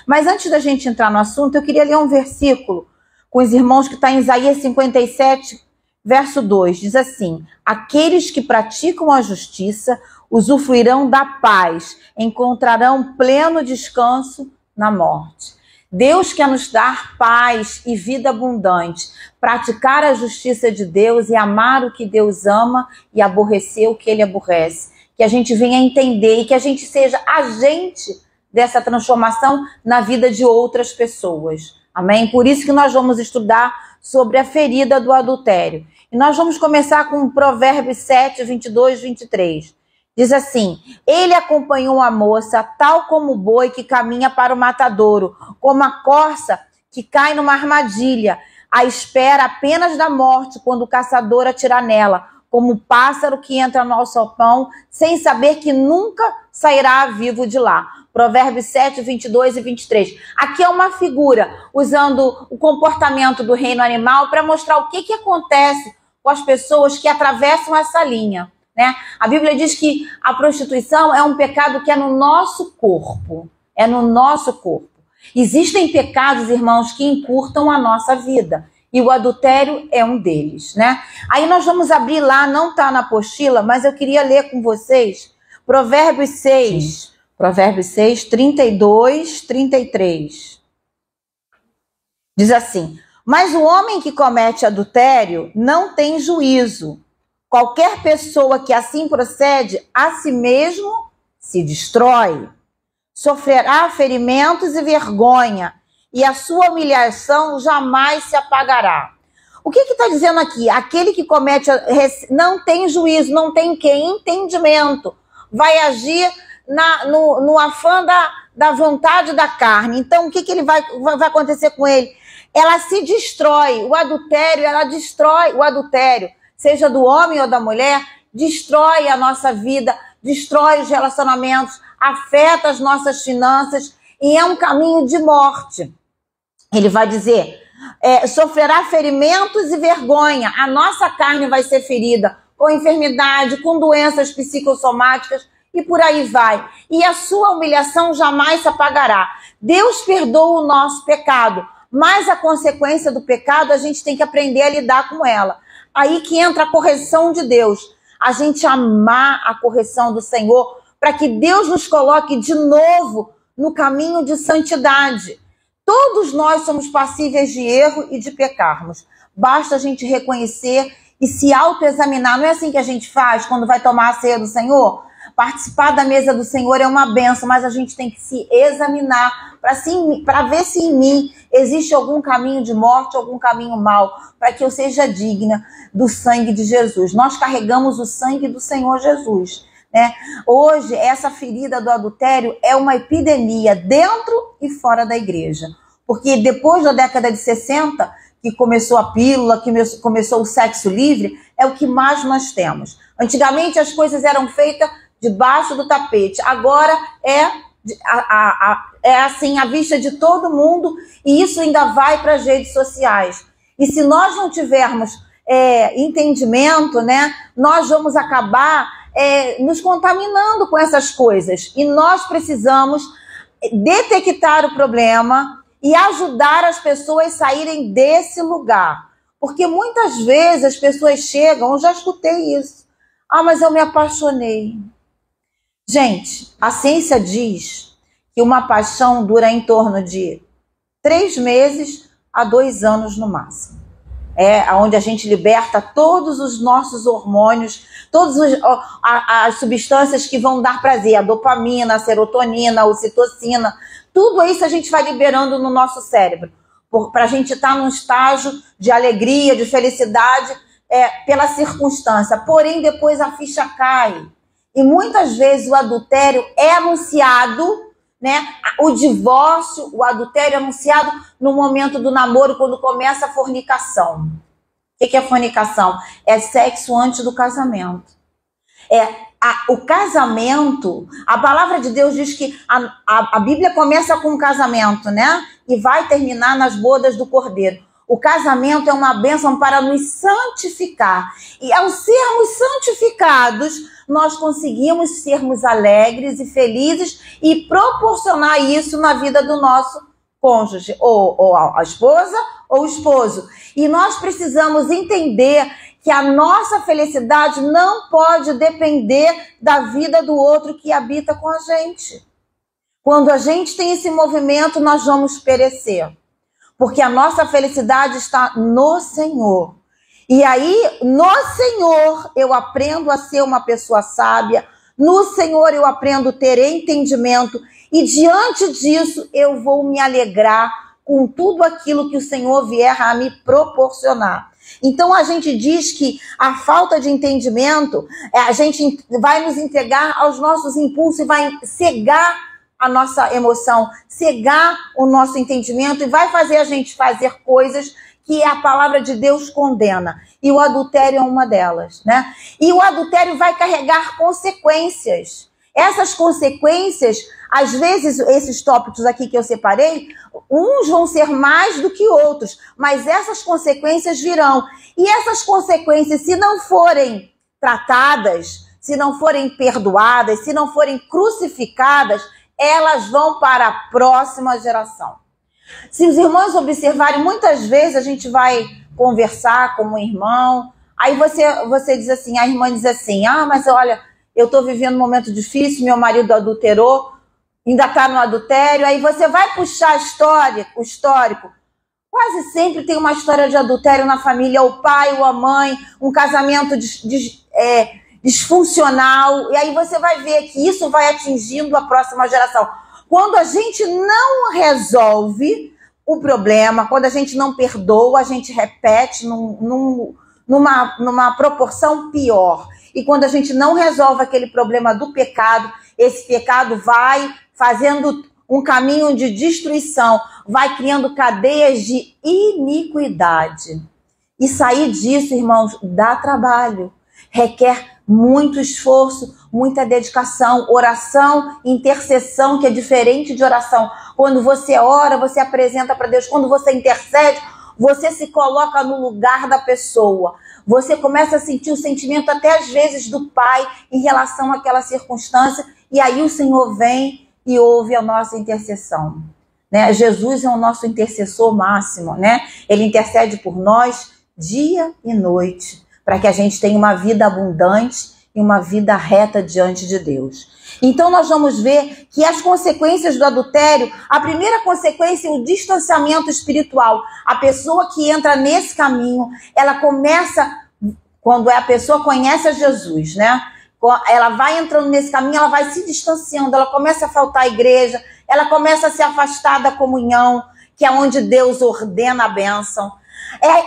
Mas antes da gente entrar no assunto, eu queria ler um versículo com os irmãos que está em Isaías 57, verso 2. Diz assim: aqueles que praticam a justiça usufruirão da paz, encontrarão pleno descanso na morte. Deus quer nos dar paz e vida abundante, praticar a justiça de Deus e amar o que Deus ama e aborrecer o que Ele aborrece. Que a gente venha entender e que a gente seja agente dessa transformação na vida de outras pessoas. Amém? Por isso que nós vamos estudar sobre a ferida do adultério. E nós vamos começar com Provérbios 7, 22, 23. Diz assim: ele acompanhou a moça, tal como o boi que caminha para o matadouro, como a corça que cai numa armadilha, à espera apenas da morte, quando o caçador atirar nela, como o pássaro que entra no alçapão, sem saber que nunca sairá vivo de lá. Provérbios 7, 22 e 23. Aqui é uma figura, usando o comportamento do reino animal para mostrar o que acontece com as pessoas que atravessam essa linha. Né? A Bíblia diz que a prostituição é um pecado que é no nosso corpo. É no nosso corpo. Existem pecados, irmãos, que encurtam a nossa vida. E o adultério é um deles, né? Aí nós vamos abrir lá, não está na apostila, mas eu queria ler com vocês Provérbios 6. Sim. Provérbios 6, 32, 33. Diz assim: mas o homem que comete adultério não tem juízo. Qualquer pessoa que assim procede, a si mesmo se destrói. Sofrerá ferimentos e vergonha, e a sua humilhação jamais se apagará. O que está dizendo aqui? Aquele que comete não tem juízo, não tem entendimento. Vai agir no afã da vontade da carne. Então, o que ele vai acontecer com ele? Ela se destrói. O adultério, ela destrói o adultério. Seja do homem ou da mulher, destrói a nossa vida, destrói os relacionamentos, afeta as nossas finanças e é um caminho de morte. Ele vai dizer, sofrerá ferimentos e vergonha, a nossa carne vai ser ferida com enfermidade, com doenças psicossomáticas e por aí vai. E a sua humilhação jamais se apagará. Deus perdoa o nosso pecado, mas a consequência do pecado a gente tem que aprender a lidar com ela. Aí que entra a correção de Deus. A gente amar a correção do Senhor para que Deus nos coloque de novo no caminho de santidade. Todos nós somos passíveis de erro e de pecarmos. Basta a gente reconhecer e se autoexaminar. Não é assim que a gente faz quando vai tomar a ceia do Senhor? Participar da mesa do Senhor é uma bênção, mas a gente tem que se examinar para ver se em mim existe algum caminho de morte, algum caminho mau, para que eu seja digna do sangue de Jesus. Nós carregamos o sangue do Senhor Jesus, né? Hoje, essa ferida do adultério é uma epidemia dentro e fora da igreja. Porque depois da década de 60, que começou a pílula, que começou o sexo livre, é o que mais nós temos. Antigamente as coisas eram feitas debaixo do tapete. Agora é assim, à vista de todo mundo, e isso ainda vai para as redes sociais. E se nós não tivermos entendimento, né, nós vamos acabar nos contaminando com essas coisas. E nós precisamos detectar o problema e ajudar as pessoas a saírem desse lugar. Porque muitas vezes as pessoas chegam, eu já escutei isso, mas eu me apaixonei. Gente, a ciência diz que uma paixão dura em torno de 3 meses a 2 anos no máximo. É onde a gente liberta todos os nossos hormônios, todas as substâncias que vão dar prazer, a dopamina, a serotonina, a ocitocina, tudo isso a gente vai liberando no nosso cérebro, para a gente estar num estágio de alegria, de felicidade, pela circunstância. Porém, depois a ficha cai. E muitas vezes o adultério é anunciado, né? O divórcio, o adultério é anunciado no momento do namoro, quando começa a fornicação. O que é fornicação? É sexo antes do casamento. O casamento, a palavra de Deus diz que a Bíblia começa com o casamento, né? E vai terminar nas bodas do Cordeiro. O casamento é uma bênção para nos santificar. E ao sermos santificados, nós conseguimos sermos alegres e felizes e proporcionar isso na vida do nosso cônjuge, ou a esposa ou o esposo. E nós precisamos entender que a nossa felicidade não pode depender da vida do outro que habita com a gente. Quando a gente tem esse movimento, nós vamos perecer. Porque a nossa felicidade está no Senhor. E aí, no Senhor, eu aprendo a ser uma pessoa sábia. No Senhor, eu aprendo a ter entendimento. E diante disso, eu vou me alegrar com tudo aquilo que o Senhor vier a me proporcionar. Então, a gente diz que a falta de entendimento, a gente vai nos entregar aos nossos impulsos e vai cegar a nossa emoção, cegar o nosso entendimento e vai fazer a gente fazer coisas que a palavra de Deus condena. E o adultério é uma delas, né? E o adultério vai carregar consequências. Essas consequências, às vezes, esses tópicos aqui que eu separei, uns vão ser mais do que outros, mas essas consequências virão. E essas consequências, se não forem tratadas, se não forem perdoadas, se não forem crucificadas, elas vão para a próxima geração. Se os irmãos observarem, muitas vezes a gente vai conversar com um irmão, aí você diz assim, a irmã diz assim, mas olha, eu estou vivendo um momento difícil, meu marido adulterou, ainda está no adultério, aí você vai puxar o histórico. Quase sempre tem uma história de adultério na família, o pai ou a mãe, um casamento disfuncional, e aí você vai ver que isso vai atingindo a próxima geração. Quando a gente não resolve o problema, quando a gente não perdoa, a gente repete numa proporção pior. E quando a gente não resolve aquele problema do pecado, esse pecado vai fazendo um caminho de destruição, vai criando cadeias de iniquidade. E sair disso, irmãos, dá trabalho. Requer muito esforço, muita dedicação, oração, intercessão, que é diferente de oração. Quando você ora, você apresenta para Deus. Quando você intercede, você se coloca no lugar da pessoa. Você começa a sentir o sentimento até às vezes do pai em relação àquela circunstância. E aí o Senhor vem e ouve a nossa intercessão. Né? Jesus é o nosso intercessor máximo, né? Ele intercede por nós dia e noite, para que a gente tenha uma vida abundante e uma vida reta diante de Deus. Então nós vamos ver que as consequências do adultério, a primeira consequência é o distanciamento espiritual. A pessoa que entra nesse caminho, ela começa, quando a pessoa conhece a Jesus, né? Ela vai entrando nesse caminho, ela vai se distanciando, ela começa a faltar à igreja, ela começa a se afastar da comunhão, que é onde Deus ordena a bênção.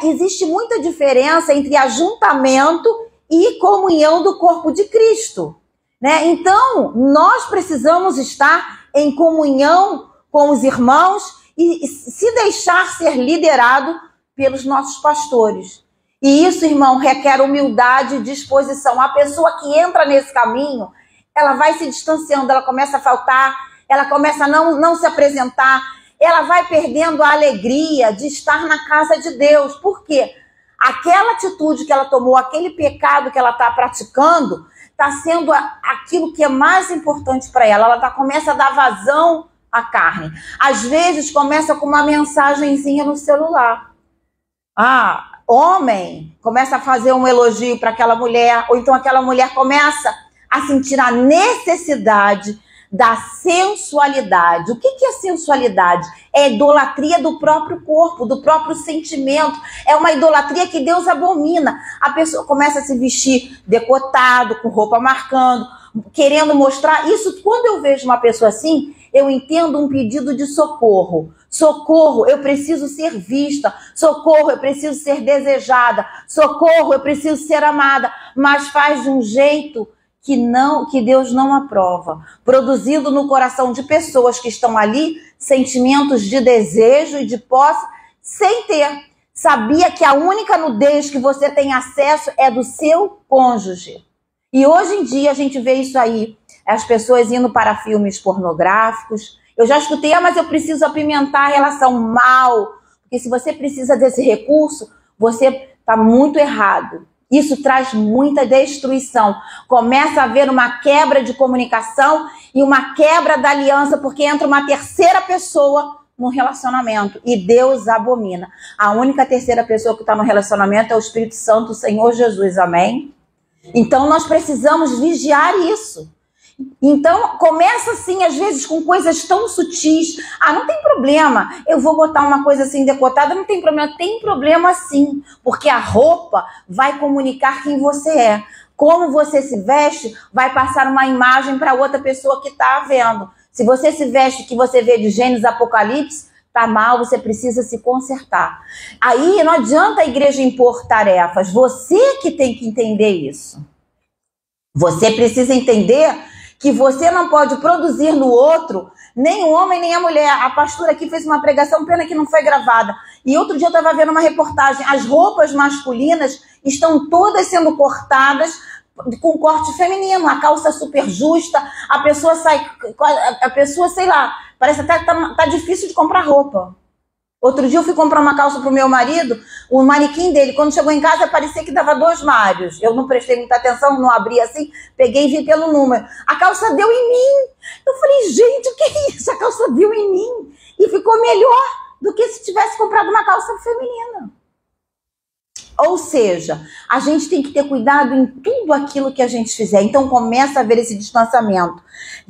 Existe muita diferença entre ajuntamento e comunhão do corpo de Cristo, né? Então, nós precisamos estar em comunhão com os irmãos e se deixar ser liderado pelos nossos pastores. E isso, irmão, requer humildade e disposição. A pessoa que entra nesse caminho, ela vai se distanciando, ela começa a faltar, ela começa a não se apresentar, ela vai perdendo a alegria de estar na casa de Deus. Por quê? Aquela atitude que ela tomou, aquele pecado que ela está praticando, está sendo aquilo que é mais importante para ela. Ela começa a dar vazão à carne. Às vezes começa com uma mensagenzinha no celular. Homem começa a fazer um elogio para aquela mulher, ou então aquela mulher começa a sentir a necessidade da sensualidade. O que é sensualidade? É a idolatria do próprio corpo, do próprio sentimento. É uma idolatria que Deus abomina. A pessoa começa a se vestir decotado, com roupa marcando, querendo mostrar isso. Quando eu vejo uma pessoa assim, eu entendo um pedido de socorro. Socorro, eu preciso ser vista. Socorro, eu preciso ser desejada. Socorro, eu preciso ser amada. Mas faz de um jeito que Deus não aprova, produzindo no coração de pessoas que estão ali sentimentos de desejo e de posse, sem ter. Sabia que a única nudez que você tem acesso é do seu cônjuge. E hoje em dia a gente vê isso aí, as pessoas indo para filmes pornográficos. Eu já escutei, mas eu preciso apimentar a relação mal, Porque se você precisa desse recurso, você está muito errado. Isso traz muita destruição. Começa a haver uma quebra de comunicação e uma quebra da aliança, porque entra uma terceira pessoa no relacionamento. E Deus abomina. A única terceira pessoa que está no relacionamento é o Espírito Santo, o Senhor Jesus. Amém? Então nós precisamos vigiar isso. Então começa assim, às vezes, com coisas tão sutis. Ah, não tem problema, eu vou botar uma coisa assim decotada, não tem problema. Tem problema sim, porque a roupa vai comunicar quem você é. Como você se veste vai passar uma imagem para outra pessoa que está vendo. Se você se veste que você vê de Gênesis, Apocalipse, tá mal, você precisa se consertar. Aí não adianta a igreja impor tarefas, você que tem que entender isso. Você precisa entender que você não pode produzir no outro, nem o homem, nem a mulher. A pastora aqui fez uma pregação, pena que não foi gravada. E outro dia eu estava vendo uma reportagem, as roupas masculinas estão todas sendo cortadas com corte feminino, a calça super justa, a pessoa sai, sei lá, parece até que tá difícil de comprar roupa. Outro dia eu fui comprar uma calça pro meu marido, o manequim dele, quando chegou em casa, parecia que dava 2 Mários. Eu não prestei muita atenção, não abri assim, peguei e vi pelo número. A calça deu em mim. Eu falei, gente, o que é isso? A calça deu em mim. E ficou melhor do que se tivesse comprado uma calça feminina. Ou seja, a gente tem que ter cuidado em tudo aquilo que a gente fizer. Então começa a ver esse distanciamento.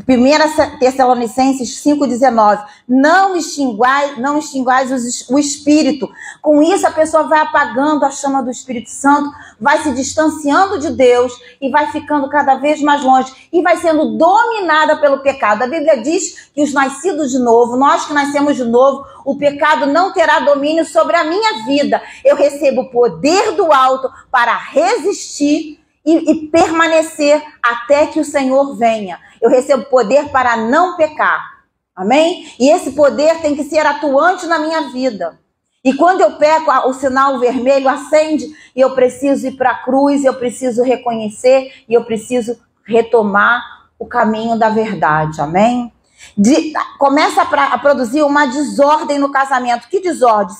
1 Tessalonicenses 5,19. Não extinguais o Espírito. Com isso a pessoa vai apagando a chama do Espírito Santo, vai se distanciando de Deus e vai ficando cada vez mais longe. E vai sendo dominada pelo pecado. A Bíblia diz que os nascidos de novo, nós que nascemos de novo, o pecado não terá domínio sobre a minha vida. Eu recebo o poder do alto para resistir e permanecer até que o Senhor venha. Eu recebo poder para não pecar. Amém? E esse poder tem que ser atuante na minha vida. E quando eu peco, o sinal vermelho acende e eu preciso ir para a cruz, eu preciso reconhecer e eu preciso retomar o caminho da verdade. Amém? Começa a produzir uma desordem no casamento. Que desordem?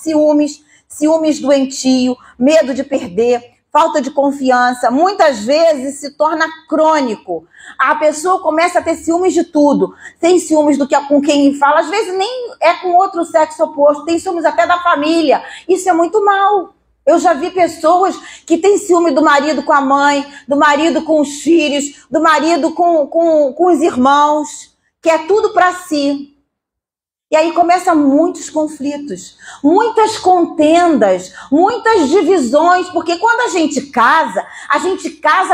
Ciúmes doentio, medo de perder, falta de confiança. Muitas vezes se torna crônico. A pessoa começa a ter ciúmes de tudo. Tem ciúmes com quem fala, às vezes nem é com outro sexo oposto. Tem ciúmes até da família. Isso é muito mal. Eu já vi pessoas que têm ciúme do marido com a mãe, do marido com os filhos, do marido com os irmãos, que é tudo para si. E aí começam muitos conflitos, muitas contendas, muitas divisões, porque quando a gente casa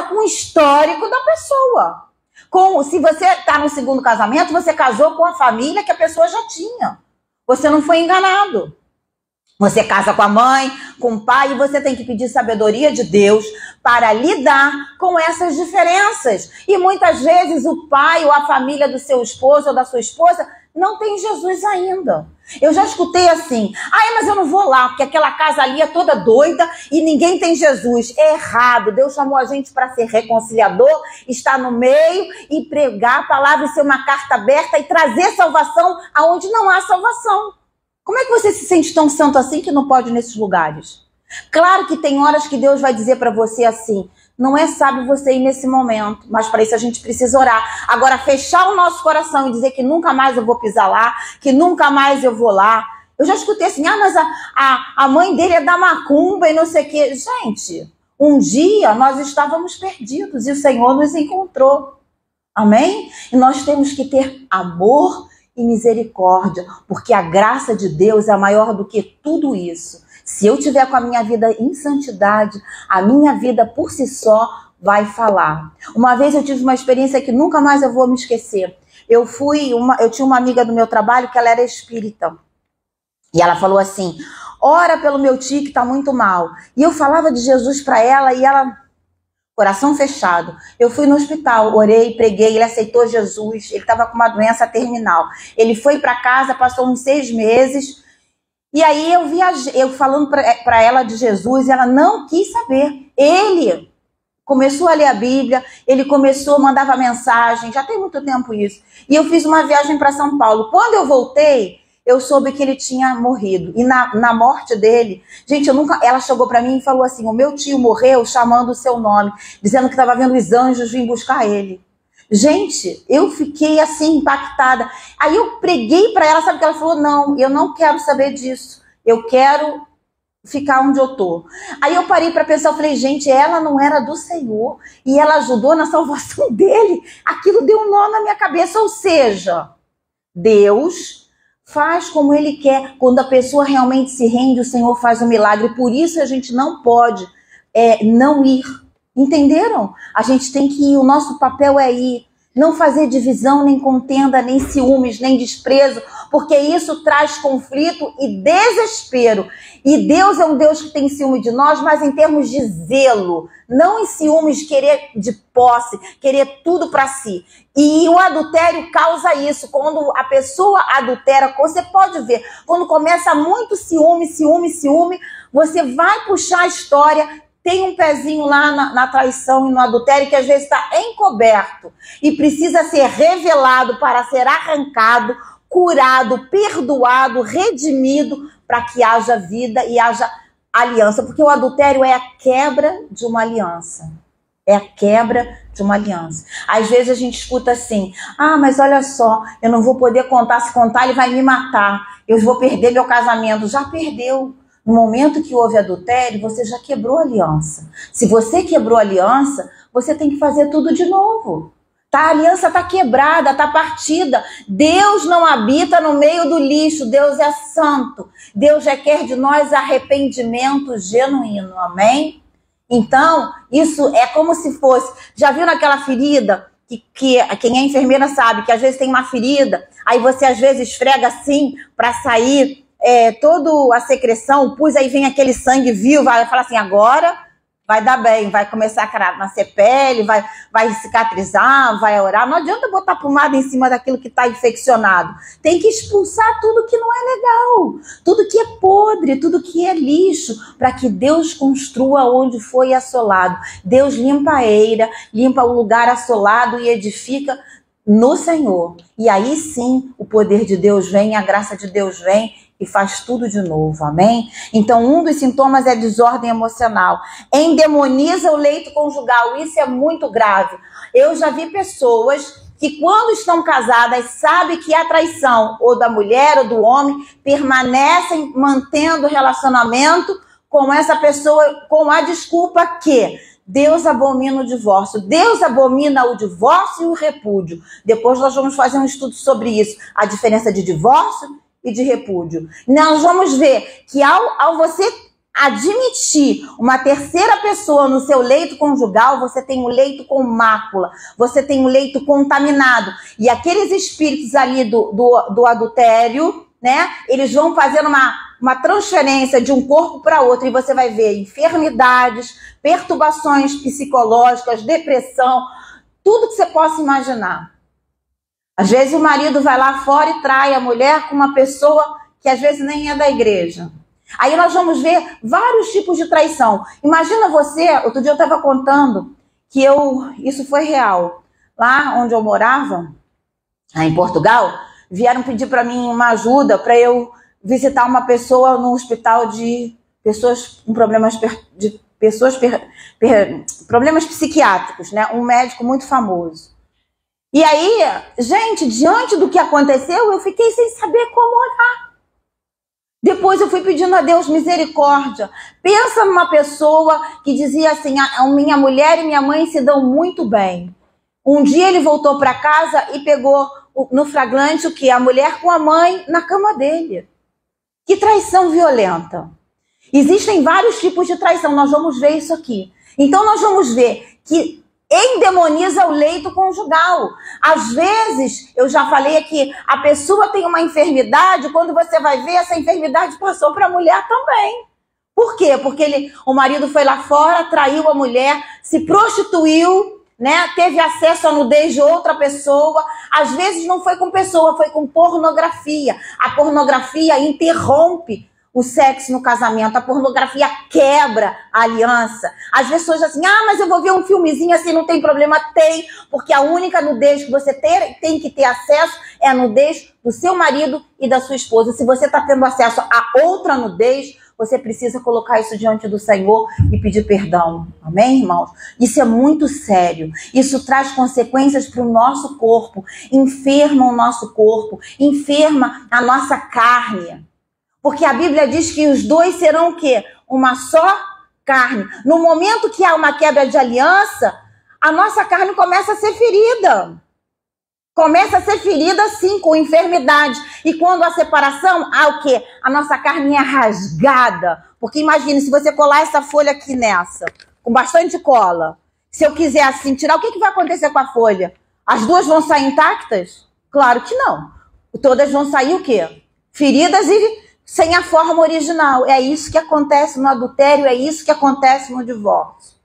com o histórico da pessoa. Se você está no segundo casamento, você casou com a família que a pessoa já tinha. Você não foi enganado. Você casa com a mãe, com o pai, e você tem que pedir sabedoria de Deus para lidar com essas diferenças. E muitas vezes o pai ou a família do seu esposo ou da sua esposa não tem Jesus ainda. Eu já escutei assim, mas eu não vou lá, porque aquela casa ali é toda doida e ninguém tem Jesus. É errado. Deus chamou a gente para ser reconciliador, estar no meio e pregar a palavra e ser uma carta aberta e trazer salvação aonde não há salvação. Como é que você se sente tão santo assim que não pode ir nesses lugares? Claro que tem horas que Deus vai dizer para você assim, não é sábio você ir nesse momento, mas para isso a gente precisa orar. Agora, fechar o nosso coração e dizer que nunca mais eu vou pisar lá, que nunca mais eu vou lá. Eu já escutei assim, mas a mãe dele é da macumba e não sei o quê. Gente, um dia nós estávamos perdidos e o Senhor nos encontrou. Amém? E nós temos que ter amor e misericórdia, porque a graça de Deus é maior do que tudo isso. Se eu tiver com a minha vida em santidade, a minha vida por si só vai falar. Uma vez eu tive uma experiência que nunca mais eu vou me esquecer. Eu tinha uma amiga do meu trabalho que ela era espírita. E ela falou assim, ora pelo meu tio que está muito mal. E eu falava de Jesus para ela e ela, coração fechado. Eu fui no hospital, orei, preguei, ele aceitou Jesus. Ele estava com uma doença terminal. Ele foi para casa, passou uns 6 meses. E aí eu falando para ela de Jesus, e ela não quis saber. Ele começou a ler a Bíblia, ele mandava mensagem, já tem muito tempo isso. E eu fiz uma viagem para São Paulo. Quando eu voltei, eu soube que ele tinha morrido. E na morte dele, gente, ela chegou para mim e falou assim, o meu tio morreu chamando o seu nome, dizendo que estava vendo os anjos vir buscar ele. Gente, eu fiquei assim, impactada. Aí eu preguei para ela, sabe o que ela falou? Não, eu não quero saber disso. Eu quero ficar onde eu tô. Aí eu parei para pensar, eu falei, gente, ela não era do Senhor e ela ajudou na salvação dele. Aquilo deu um nó na minha cabeça, ou seja, Deus faz como Ele quer. Quando a pessoa realmente se rende, o Senhor faz um milagre. Por isso a gente não pode não ir. Entenderam? A gente tem que ir, o nosso papel é ir. Não fazer divisão, nem contenda, nem ciúmes, nem desprezo, porque isso traz conflito e desespero. E Deus é um Deus que tem ciúme de nós, mas em termos de zelo, não em ciúmes, querer de posse, querer tudo para si. E o adultério causa isso. Quando a pessoa adultera, você pode ver, quando começa muito ciúme, você vai puxar a história. Tem um pezinho lá na traição e no adultério que às vezes está encoberto e precisa ser revelado para ser arrancado, curado, perdoado, redimido, para que haja vida e haja aliança. Porque o adultério é a quebra de uma aliança. É a quebra de uma aliança. Às vezes a gente escuta assim, mas olha só, eu não vou poder contar, se contar ele vai me matar, eu vou perder meu casamento. Já perdeu. No momento que houve adultério, você já quebrou a aliança. Se você quebrou a aliança, você tem que fazer tudo de novo. A aliança está quebrada, está partida. Deus não habita no meio do lixo. Deus é santo. Deus requer de nós arrependimento genuíno. Amém? Então, isso é como se fosse... Já viu naquela ferida? Que quem é enfermeira sabe que às vezes tem uma ferida, aí você às vezes esfrega assim para sair... toda a secreção, o pus, aí vem aquele sangue vivo, vai falar assim, agora vai dar bem, vai começar a nascer pele, vai cicatrizar, vai orar. Não adianta botar pomada em cima daquilo que está infeccionado. Tem que expulsar tudo que não é legal, tudo que é podre, tudo que é lixo, para que Deus construa onde foi assolado. Deus limpa a eira, limpa o lugar assolado e edifica no Senhor. E aí sim o poder de Deus vem, a graça de Deus vem e faz tudo de novo, amém? Então um dos sintomas é desordem emocional. Endemoniza o leito conjugal, isso é muito grave. Eu já vi pessoas que quando estão casadas sabem que a traição ou da mulher ou do homem permanecem mantendo o relacionamento com essa pessoa com a desculpa que Deus abomina o divórcio. Deus abomina o divórcio e o repúdio. Depois nós vamos fazer um estudo sobre isso. A diferença de divórcio e de repúdio. Nós vamos ver que ao você admitir uma terceira pessoa no seu leito conjugal, você tem um leito com mácula. Você tem um leito contaminado. E aqueles espíritos ali do adultério, né? Eles vão fazendo uma transferência de um corpo para outro e você vai ver enfermidades, perturbações psicológicas, depressão, tudo que você possa imaginar. Às vezes o marido vai lá fora e trai a mulher com uma pessoa que às vezes nem é da igreja. Aí nós vamos ver vários tipos de traição. Imagina você, outro dia eu estava contando que isso foi real. Lá onde eu morava, lá em Portugal, vieram pedir para mim uma ajuda para eu visitar uma pessoa no hospital de pessoas com problemas problemas psiquiátricos, né? Um médico muito famoso. E aí, gente, diante do que aconteceu, eu fiquei sem saber como orar. Depois eu fui pedindo a Deus misericórdia. Pensa numa pessoa que dizia assim, minha mulher e minha mãe se dão muito bem. Um dia ele voltou para casa e pegou no flagrante o quê? A mulher com a mãe na cama dele. Que traição violenta. Existem vários tipos de traição, nós vamos ver isso aqui. Então nós vamos ver que endemoniza o leito conjugal. Às vezes, eu já falei aqui, a pessoa tem uma enfermidade, quando você vai ver, essa enfermidade passou para a mulher também. Por quê? Porque o marido foi lá fora, traiu a mulher, se prostituiu, né? Teve acesso à nudez de outra pessoa. Às vezes não foi com pessoa, foi com pornografia. A pornografia interrompe o sexo no casamento, a pornografia quebra a aliança. As pessoas assim, mas eu vou ver um filmezinho assim, não tem problema. Tem, porque a única nudez que você tem que ter acesso é a nudez do seu marido e da sua esposa. Se você está tendo acesso a outra nudez, você precisa colocar isso diante do Senhor e pedir perdão. Amém, irmãos? Isso é muito sério. Isso traz consequências para o nosso corpo. Enferma o nosso corpo. Enferma a nossa carne. Porque a Bíblia diz que os dois serão o quê? Uma só carne. No momento que há uma quebra de aliança, a nossa carne começa a ser ferida. Começa a ser ferida, sim, com enfermidade. E quando há separação, há o quê? A nossa carne é rasgada. Porque imagine, se você colar essa folha aqui nessa, com bastante cola, se eu quiser assim tirar, o que vai acontecer com a folha? As duas vão sair intactas? Claro que não. Todas vão sair o quê? Feridas e sem a forma original. É isso que acontece no adultério, é isso que acontece no divórcio.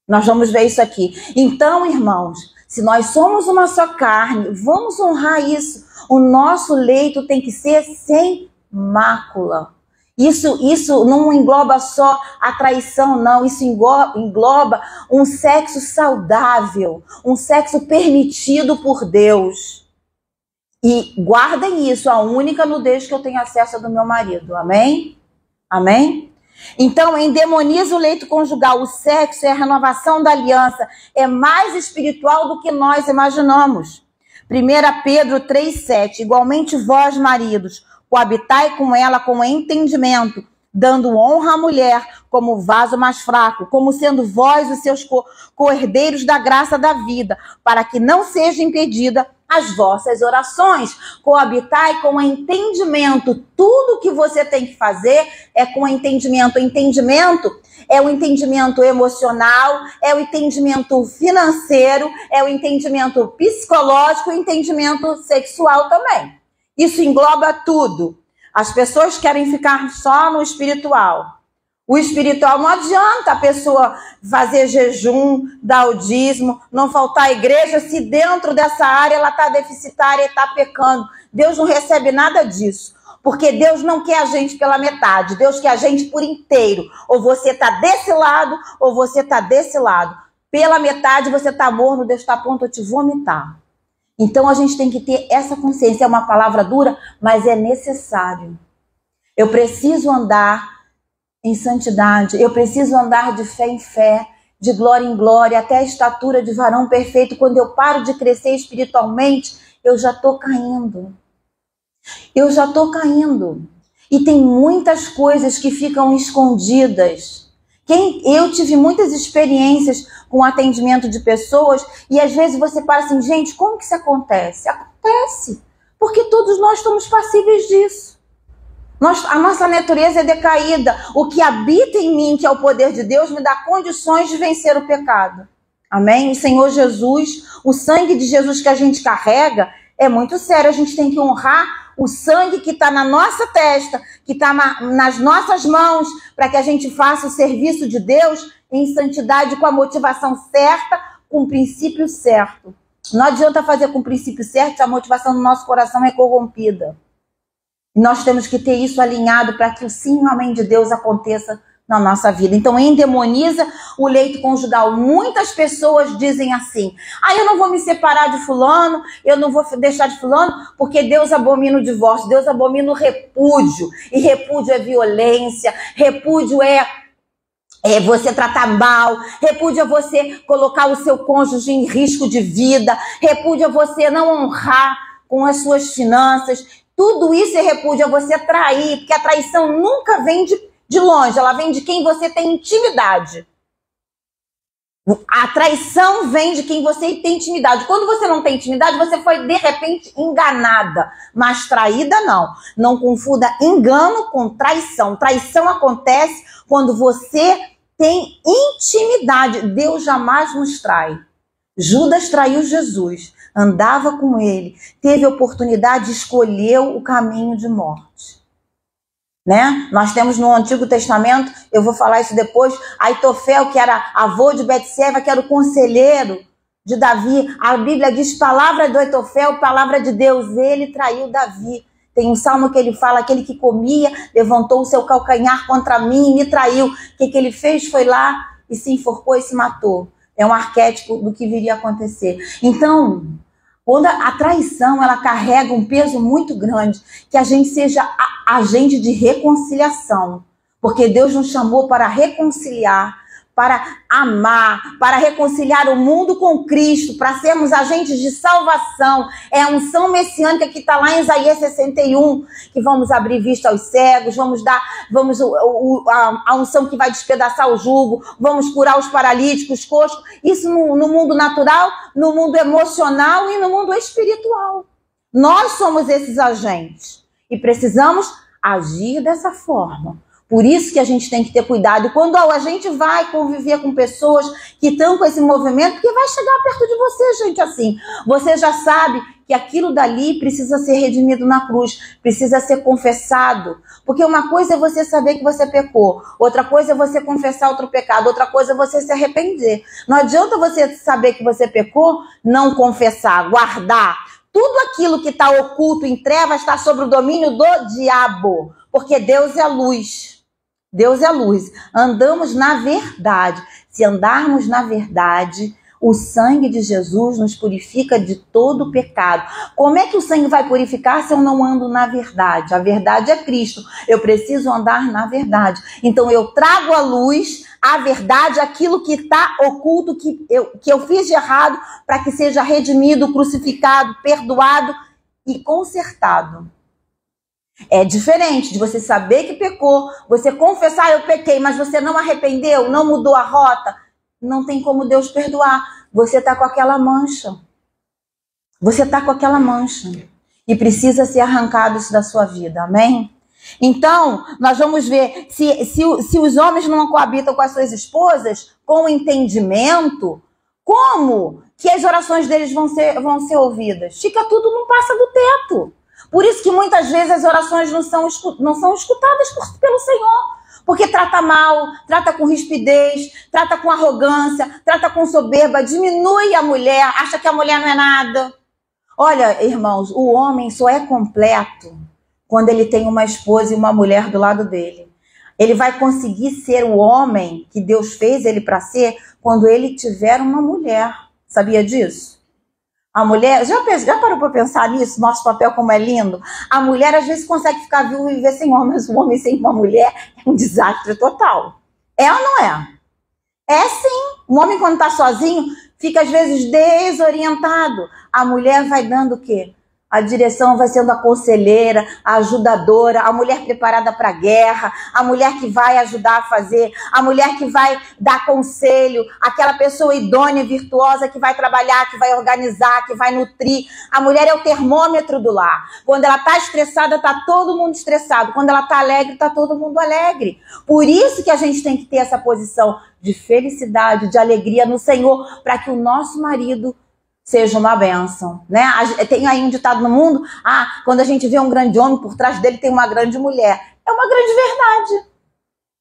Nós vamos ver isso aqui. Então, irmãos, se nós somos uma só carne, vamos honrar isso. O nosso leito tem que ser sem mácula. Isso não engloba só a traição, não. Isso engloba um sexo saudável, um sexo permitido por Deus. E guardem isso, a única nudez que eu tenho acesso é do meu marido. Amém? Amém? Então, endemoniza o leito conjugal. O sexo é a renovação da aliança. É mais espiritual do que nós imaginamos. 1 Pedro 3,7. Igualmente vós, maridos, coabitai com ela com entendimento, dando honra à mulher como vaso mais fraco, como sendo vós os seus co-herdeiros da graça da vida, para que não seja impedida as vossas orações. Coabitai com entendimento. Tudo que você tem que fazer é com entendimento. O entendimento é o entendimento emocional, é o entendimento financeiro, é o entendimento psicológico, o entendimento sexual também. Isso engloba tudo. As pessoas querem ficar só no espiritual. O espiritual não adianta a pessoa fazer jejum, dar o dízimo, não faltar à igreja, se dentro dessa área ela está deficitária e está pecando. Deus não recebe nada disso. Porque Deus não quer a gente pela metade. Deus quer a gente por inteiro. Ou você está desse lado, ou você está desse lado. Pela metade você está morno, Deus está a ponto de te vomitar. Então a gente tem que ter essa consciência. É uma palavra dura, mas é necessário. Eu preciso andar em santidade, eu preciso andar de fé em fé, de glória em glória, até a estatura de varão perfeito. Quando eu paro de crescer espiritualmente, eu já estou caindo. Eu já estou caindo. E tem muitas coisas que ficam escondidas. Eu tive muitas experiências com atendimento de pessoas e às vezes você para assim, gente, como que isso acontece? Acontece, porque todos nós estamos passíveis disso. A nossa natureza é decaída. O que habita em mim, que é o poder de Deus, me dá condições de vencer o pecado. Amém? O Senhor Jesus, o sangue de Jesus que a gente carrega é muito sério. A gente tem que honrar o sangue que está na nossa testa, que está nas nossas mãos, para que a gente faça o serviço de Deus em santidade, com a motivação certa, com o princípio certo. Não adianta fazer com o princípio certo se a motivação do nosso coração é corrompida. Nós temos que ter isso alinhado para que o sim e o amém de Deus aconteça na nossa vida. Então, endemoniza o leito conjugal. Muitas pessoas dizem assim, eu não vou me separar de fulano, eu não vou deixar de fulano, porque Deus abomina o divórcio, Deus abomina o repúdio. E repúdio é violência, repúdio é você tratar mal, repúdio é você colocar o seu cônjuge em risco de vida, repúdio é você não honrar com as suas finanças. Tudo isso é repúdio, é você trair, porque a traição nunca vem de longe, ela vem de quem você tem intimidade. A traição vem de quem você tem intimidade. Quando você não tem intimidade, você foi de repente enganada, mas traída não. Não confunda engano com traição. Traição acontece quando você tem intimidade. Deus jamais nos trai. Judas traiu Jesus, andava com ele, teve oportunidade, escolheu o caminho de morte. Né? Nós temos no Antigo Testamento, eu vou falar isso depois, Aitofel, que era avô de Betseba, que era o conselheiro de Davi. A Bíblia diz, palavra de Aitofel, palavra de Deus, ele traiu Davi. Tem um salmo que ele fala, aquele que comia, levantou o seu calcanhar contra mim e me traiu. O que ele fez? Foi lá e se enforcou e se matou. É um arquétipo do que viria a acontecer. Então, Quando a traição, ela carrega um peso muito grande, que a gente seja agente de reconciliação. Porque Deus nos chamou para reconciliar, para amar, para reconciliar o mundo com Cristo, para sermos agentes de salvação. É a unção messiânica que está lá em Isaías 61, que vamos abrir vista aos cegos, a unção que vai despedaçar o jugo, vamos curar os paralíticos, coxos. Isso no mundo natural, no mundo emocional e no mundo espiritual. Nós somos esses agentes e precisamos agir dessa forma. Por isso que a gente tem que ter cuidado. E quando a gente vai conviver com pessoas que estão com esse movimento, porque vai chegar perto de você, gente, assim. Você já sabe que aquilo dali precisa ser redimido na cruz, precisa ser confessado. Porque uma coisa é você saber que você pecou, outra coisa é você confessar outro pecado, outra coisa é você se arrepender. Não adianta você saber que você pecou, não confessar, guardar. Tudo aquilo que está oculto em trevas está sob o domínio do diabo, porque Deus é luz. Deus é luz. Andamos na verdade. Se andarmos na verdade, o sangue de Jesus nos purifica de todo pecado. Como é que o sangue vai purificar se eu não ando na verdade? A verdade é Cristo. Eu preciso andar na verdade. Então eu trago à luz a verdade, aquilo que está oculto, que eu fiz de errado, para que seja redimido, crucificado, perdoado e consertado. É diferente de você saber que pecou, você confessar, eu pequei, mas você não arrependeu, não mudou a rota. Não tem como Deus perdoar. Você está com aquela mancha. Você está com aquela mancha. E precisa ser arrancado isso da sua vida, amém? Então, nós vamos ver, se os homens não coabitam com as suas esposas, com entendimento, como que as orações deles vão ser ouvidas? Fica tudo, não passa do teto. Por isso que muitas vezes as orações não são escutadas pelo Senhor. Porque trata mal, trata com rispidez, trata com arrogância, trata com soberba, diminui a mulher, acha que a mulher não é nada. Olha, irmãos, o homem só é completo quando ele tem uma esposa e uma mulher do lado dele. Ele vai conseguir ser o homem que Deus fez ele para ser quando ele tiver uma mulher. Sabia disso? A mulher, já parou para pensar nisso? Nosso papel como é lindo? A mulher às vezes consegue ficar viúva e viver sem homem, mas o homem sem uma mulher é um desastre total. É ou não é? É sim. O homem quando está sozinho fica às vezes desorientado. A mulher vai dando o quê? A direção vai sendo a conselheira, a ajudadora, a mulher preparada para a guerra, a mulher que vai ajudar a fazer, a mulher que vai dar conselho, aquela pessoa idônea, virtuosa, que vai trabalhar, que vai organizar, que vai nutrir. A mulher é o termômetro do lar. Quando ela está estressada, está todo mundo estressado. Quando ela está alegre, está todo mundo alegre. Por isso que a gente tem que ter essa posição de felicidade, de alegria no Senhor, para que o nosso marido seja uma bênção, né? Tem aí um ditado no mundo, quando a gente vê um grande homem, por trás dele tem uma grande mulher. É uma grande verdade.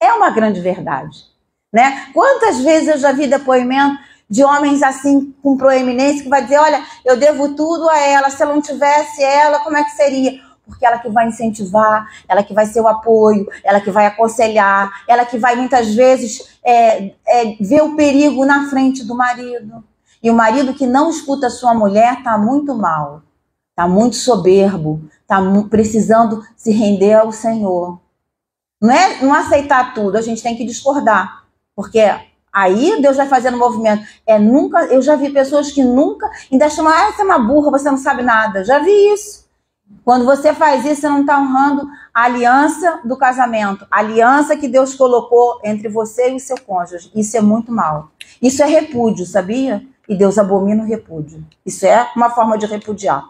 É uma grande verdade, né? Quantas vezes eu já vi depoimento de homens assim, com proeminência, que vai dizer, olha, eu devo tudo a ela, se eu não tivesse ela, como é que seria? Porque ela que vai incentivar, ela que vai ser o apoio, ela que vai aconselhar, ela que vai muitas vezes ver o perigo na frente do marido. E o marido que não escuta a sua mulher está muito mal, está muito soberbo, está precisando se render ao Senhor. Não aceitar tudo, a gente tem que discordar, porque aí Deus vai fazendo movimento. Eu já vi pessoas que nunca, ainda chamam, você é uma burra, você não sabe nada. Já vi isso. Quando você faz isso, você não está honrando a aliança do casamento, a aliança que Deus colocou entre você e o seu cônjuge. Isso é muito mal. Isso é repúdio, sabia? E Deus abomina o repúdio. Isso é uma forma de repudiar.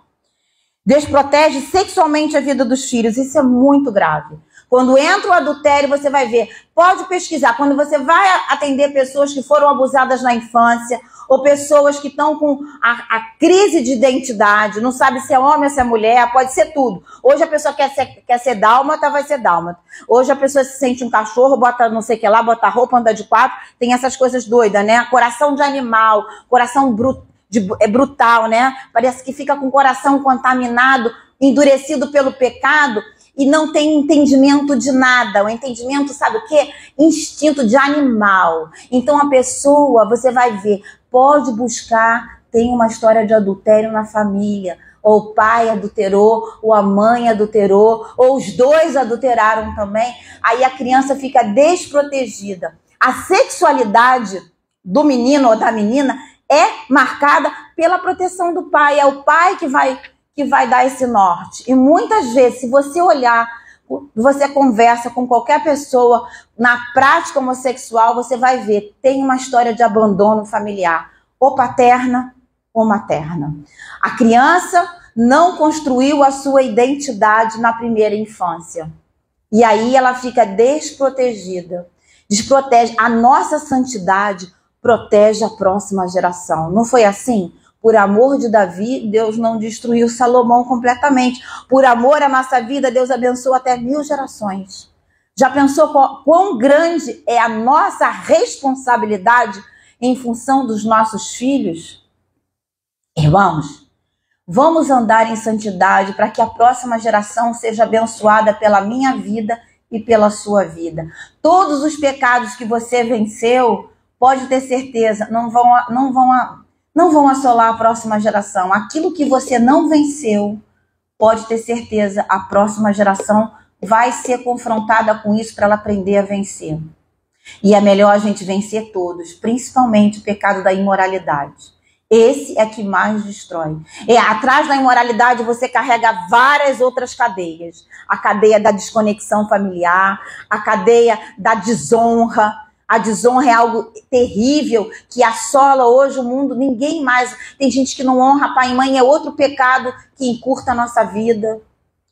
Deus protege sexualmente a vida dos filhos. Isso é muito grave. Quando entra o adultério, você vai ver. Pode pesquisar. Quando você vai atender pessoas que foram abusadas na infância, ou pessoas que estão com a crise de identidade, não sabe se é homem ou se é mulher, pode ser tudo. Hoje a pessoa quer ser dálmata, vai ser dálmata. Hoje a pessoa se sente um cachorro, bota não sei o que lá, bota roupa, anda de quatro, tem essas coisas doidas, né? Coração de animal, coração brutal, né? Parece que fica com o coração contaminado, endurecido pelo pecado, e não tem entendimento de nada. O entendimento, sabe o quê? Instinto de animal. Então a pessoa, você vai ver, pode buscar tem uma história de adultério na família, ou o pai adulterou, ou a mãe adulterou, ou os dois adulteraram também, aí a criança fica desprotegida. A sexualidade do menino ou da menina é marcada pela proteção do pai, é o pai que vai dar esse norte. E muitas vezes, se você olhar, você conversa com qualquer pessoa na prática homossexual, você vai ver, tem uma história de abandono familiar, ou paterna ou materna. A criança não construiu a sua identidade na primeira infância. E aí ela fica desprotegida. Desprotege. A nossa santidade protege a próxima geração. Não foi assim? Por amor de Davi, Deus não destruiu Salomão completamente. Por amor à nossa vida, Deus abençoou até 1000 gerações. Já pensou quão grande é a nossa responsabilidade em função dos nossos filhos? Irmãos, vamos andar em santidade para que a próxima geração seja abençoada pela minha vida e pela sua vida. Todos os pecados que você venceu, pode ter certeza, não vão assolar a próxima geração. Aquilo que você não venceu, pode ter certeza, a próxima geração vai ser confrontada com isso para ela aprender a vencer. E é melhor a gente vencer todos, principalmente o pecado da imoralidade. Esse é que mais destrói. Atrás da imoralidade você carrega várias outras cadeias. A cadeia da desconexão familiar, a cadeia da desonra. A desonra é algo terrível que assola hoje o mundo. Ninguém mais... Tem gente que não honra pai e mãe, é outro pecado que encurta a nossa vida.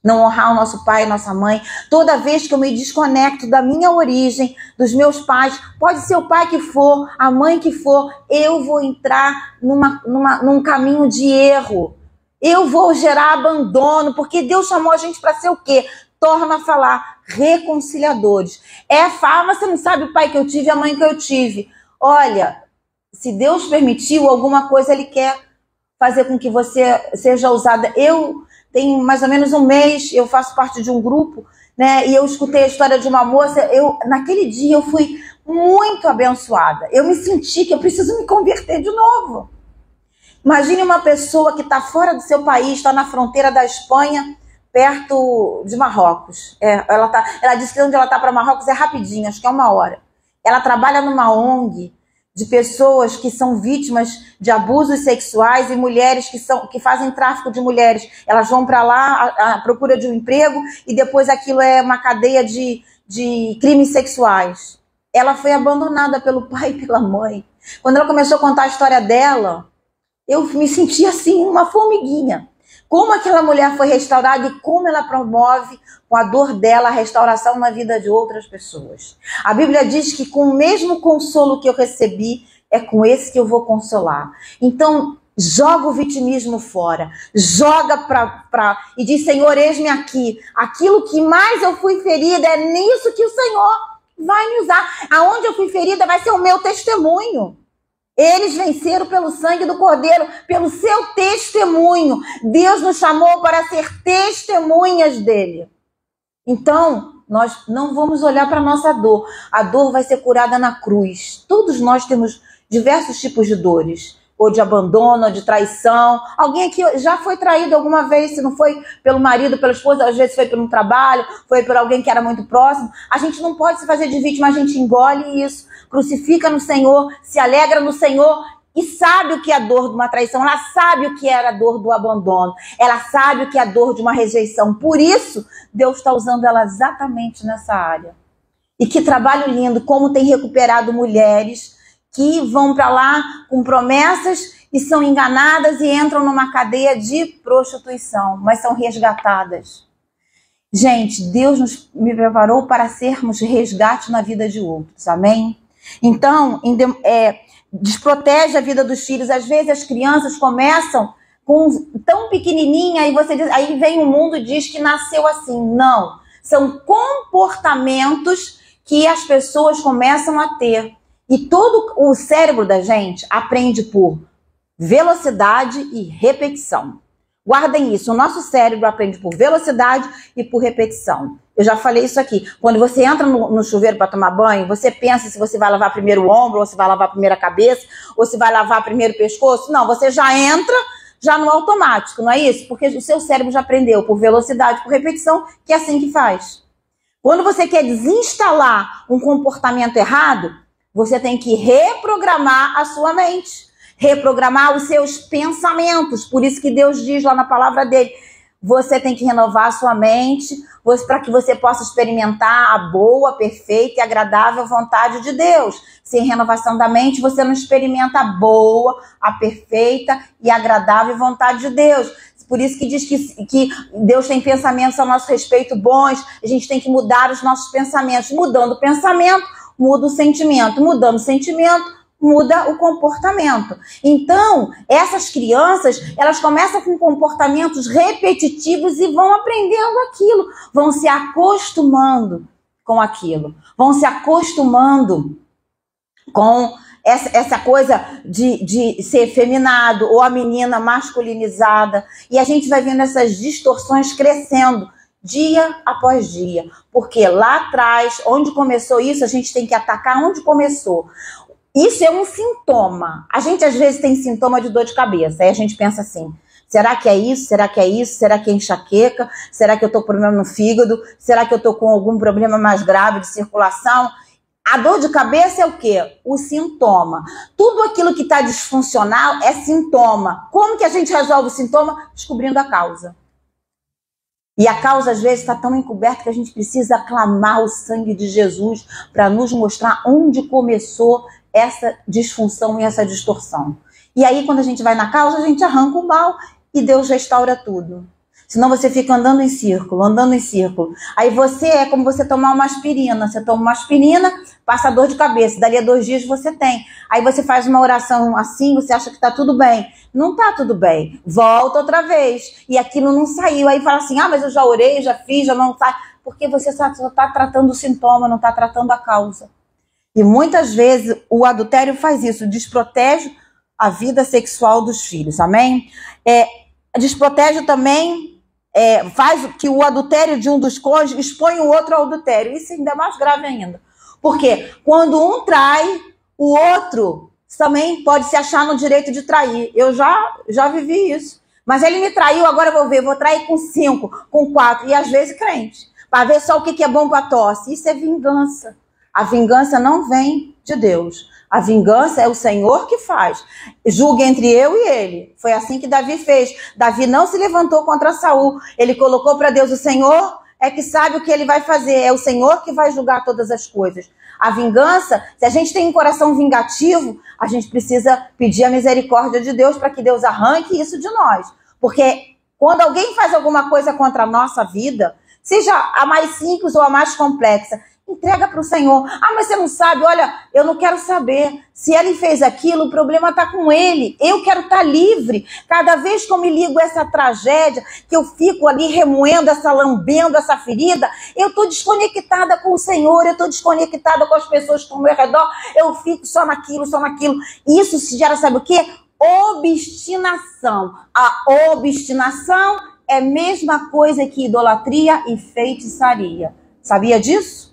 Não honrar o nosso pai e nossa mãe. Toda vez que eu me desconecto da minha origem, dos meus pais, pode ser o pai que for, a mãe que for, eu vou entrar num caminho de erro. Eu vou gerar abandono, porque Deus chamou a gente para ser o quê? Torna a falar, reconciliadores. Mas você não sabe o pai que eu tive e a mãe que eu tive. Olha, se Deus permitiu alguma coisa, Ele quer fazer com que você seja usada. Eu tenho mais ou menos um mês, eu faço parte de um grupo, né? E eu escutei a história de uma moça. Naquele dia eu fui muito abençoada. Eu me senti que eu preciso me converter de novo. Imagine uma pessoa que está fora do seu país, está na fronteira da Espanha, perto de Marrocos. Ela disse que onde ela está para Marrocos é rapidinho, acho que é 1 hora. Ela trabalha numa ONG de pessoas que são vítimas de abusos sexuais e mulheres que fazem tráfico de mulheres. Elas vão para lá à procura de um emprego e depois aquilo é uma cadeia de crimes sexuais. Ela foi abandonada pelo pai e pela mãe. Quando ela começou a contar a história dela, eu me senti assim, uma formiguinha. Como aquela mulher foi restaurada e como ela promove com a dor dela a restauração na vida de outras pessoas. A Bíblia diz que com o mesmo consolo que eu recebi, é com esse que eu vou consolar. Então, joga o vitimismo fora. Joga e diz, Senhor, eis-me aqui. Aquilo que mais eu fui ferida, é nisso que o Senhor vai me usar. Aonde eu fui ferida vai ser o meu testemunho. Eles venceram pelo sangue do Cordeiro, pelo seu testemunho. Deus nos chamou para ser testemunhas dele. Então, nós não vamos olhar para a nossa dor. A dor vai ser curada na cruz. Todos nós temos diversos tipos de dores. Ou de abandono, ou de traição. Alguém aqui já foi traído alguma vez, se não foi pelo marido, pela esposa, às vezes foi pelo trabalho, foi por alguém que era muito próximo. A gente não pode se fazer de vítima, a gente engole isso. Crucifica no Senhor, se alegra no Senhor e sabe o que é a dor de uma traição. Ela sabe o que era a dor do abandono. Ela sabe o que é a dor de uma rejeição. Por isso, Deus está usando ela exatamente nessa área. E que trabalho lindo, como tem recuperado mulheres que vão para lá com promessas e são enganadas e entram numa cadeia de prostituição, mas são resgatadas. Gente, Deus me preparou para sermos resgate na vida de outros, amém? Então, desprotege a vida dos filhos. Às vezes as crianças começam tão pequenininha aí vem o mundo e diz que nasceu assim. Não, são comportamentos que as pessoas começam a ter. E todo o cérebro da gente aprende por velocidade e repetição. Guardem isso, o nosso cérebro aprende por velocidade e por repetição. Eu já falei isso aqui. Quando você entra no chuveiro para tomar banho, você pensa se você vai lavar primeiro o ombro, ou se vai lavar primeiro a cabeça, ou se vai lavar primeiro o pescoço. Não, você já entra já no automático, não é isso? Porque o seu cérebro já aprendeu por velocidade, por repetição, que é assim que faz. Quando você quer desinstalar um comportamento errado, você tem que reprogramar a sua mente, reprogramar os seus pensamentos. Por isso que Deus diz lá na palavra dele, você tem que renovar a sua mente para que você possa experimentar a boa, perfeita e agradável vontade de Deus. Sem renovação da mente, você não experimenta a boa, a perfeita e agradável vontade de Deus. Por isso que diz que Deus tem pensamentos a nosso respeito bons, a gente tem que mudar os nossos pensamentos. Mudando o pensamento, muda o sentimento. Mudando o sentimento, muda o comportamento. Então, essas crianças, elas começam com comportamentos repetitivos e vão aprendendo aquilo, vão se acostumando com aquilo, vão se acostumando com essa coisa de ser efeminado ou a menina masculinizada. E a gente vai vendo essas distorções crescendo dia após dia. Porque lá atrás, onde começou isso, a gente tem que atacar onde começou. Isso é um sintoma. A gente às vezes tem sintoma de dor de cabeça. Aí a gente pensa assim, será que é isso? Será que é isso? Será que é enxaqueca? Será que eu tô com problema no fígado? Será que eu tô com algum problema mais grave de circulação? A dor de cabeça é o quê? O sintoma. Tudo aquilo que está disfuncional é sintoma. Como que a gente resolve o sintoma? Descobrindo a causa. E a causa, às vezes, está tão encoberta que a gente precisa clamar o sangue de Jesus para nos mostrar onde começou essa disfunção e essa distorção. E aí, quando a gente vai na causa, a gente arranca o mal e Deus restaura tudo. Senão você fica andando em círculo, andando em círculo. Aí você é como você tomar uma aspirina. Você toma uma aspirina, passa dor de cabeça. Dali a 2 dias você tem. Aí você faz uma oração assim, você acha que está tudo bem. Não está tudo bem. Volta outra vez. E aquilo não saiu. Aí fala assim, mas eu já orei, já fiz, já não sai. Porque você só está tratando o sintoma, não está tratando a causa. E muitas vezes o adultério faz isso, desprotege a vida sexual dos filhos, amém? Desprotege também, faz que o adultério de um dos cônjuges expõe o outro ao adultério. Isso ainda é mais grave ainda. Porque quando um trai, o outro também pode se achar no direito de trair. Eu já vivi isso. Mas ele me traiu, agora eu vou trair com 5, com 4, e às vezes crente. Para ver só o que é bom para a tosse. Isso é vingança. A vingança não vem de Deus. A vingança é o Senhor que faz. Julga entre eu e ele. Foi assim que Davi fez. Davi não se levantou contra Saul. Ele colocou para Deus, o Senhor é que sabe o que ele vai fazer. É o Senhor que vai julgar todas as coisas. A vingança, se a gente tem um coração vingativo, a gente precisa pedir a misericórdia de Deus para que Deus arranque isso de nós. Porque quando alguém faz alguma coisa contra a nossa vida, seja a mais simples ou a mais complexa, entrega para o Senhor. Mas você não sabe, olha, eu não quero saber. Se ele fez aquilo, o problema está com ele. Eu quero estar livre. Cada vez que eu me ligo a essa tragédia, que eu fico ali remoendo, lambendo essa ferida, eu estou desconectada com o Senhor, eu estou desconectada com as pessoas que estão ao meu redor, eu fico só naquilo, só naquilo. Isso se gera, sabe o quê? Obstinação. A obstinação é a mesma coisa que idolatria e feitiçaria. Sabia disso?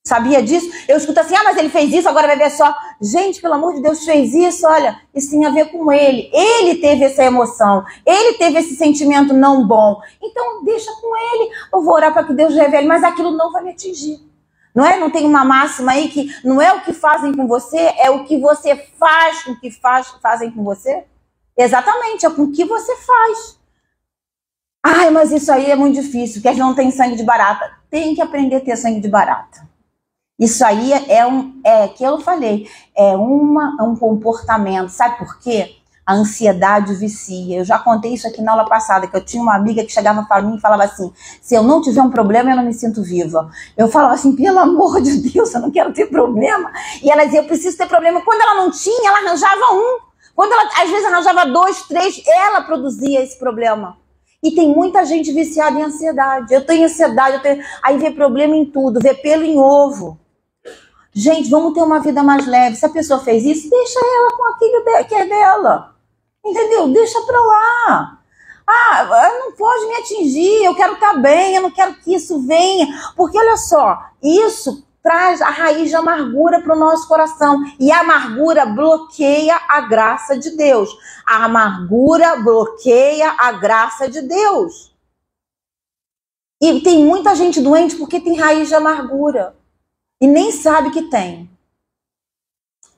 Sabia disso? Eu escuto assim, mas ele fez isso, agora vai ver só. Gente, pelo amor de Deus, fez isso, olha, isso tem a ver com ele. Ele teve essa emoção, ele teve esse sentimento não bom. Então, deixa com ele. Eu vou orar para que Deus revele, mas aquilo não vai me atingir. Não é? Não tem uma máxima aí que não é o que fazem com você, é o que você faz com o que fazem com você? Exatamente, é com o que você faz. Mas isso aí é muito difícil, porque a gente não tem sangue de barata. Tem que aprender a ter sangue de barata. Isso aí que eu falei, é um comportamento. Sabe por quê? A ansiedade vicia. Eu já contei isso aqui na aula passada, que eu tinha uma amiga que chegava para mim e falava assim, se eu não tiver um problema, eu não me sinto viva. Eu falava assim, pelo amor de Deus, eu não quero ter problema. E ela dizia, eu preciso ter problema. Quando ela não tinha, ela arranjava um. Quando ela, às vezes, arranjava 2, 3, ela produzia esse problema. E tem muita gente viciada em ansiedade. Eu tenho ansiedade, aí vê problema em tudo, vê pelo em ovo. Gente, vamos ter uma vida mais leve. Se a pessoa fez isso, deixa ela com aquilo que é dela. Entendeu? Deixa pra lá. Não pode me atingir, eu quero estar bem, eu não quero que isso venha. Porque olha só, isso traz a raiz de amargura para o nosso coração. E a amargura bloqueia a graça de Deus. A amargura bloqueia a graça de Deus. E tem muita gente doente porque tem raiz de amargura. E nem sabe que tem.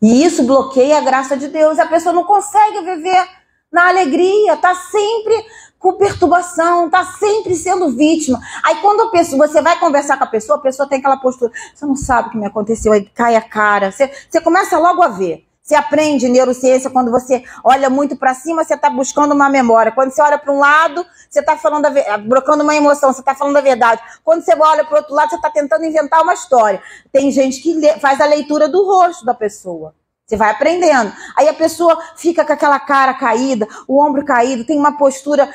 E isso bloqueia a graça de Deus. A pessoa não consegue viver na alegria, está sempre com perturbação, está sempre sendo vítima. Aí quando você vai conversar com a pessoa tem aquela postura, você não sabe o que me aconteceu, aí cai a cara, você começa logo a ver. Você aprende neurociência, quando você olha muito para cima, você está buscando uma memória. Quando você olha para um lado, você está falando brocando uma emoção, você está falando a verdade. Quando você olha para o outro lado, você está tentando inventar uma história. Tem gente que faz a leitura do rosto da pessoa. Você vai aprendendo. Aí a pessoa fica com aquela cara caída, o ombro caído, tem uma postura...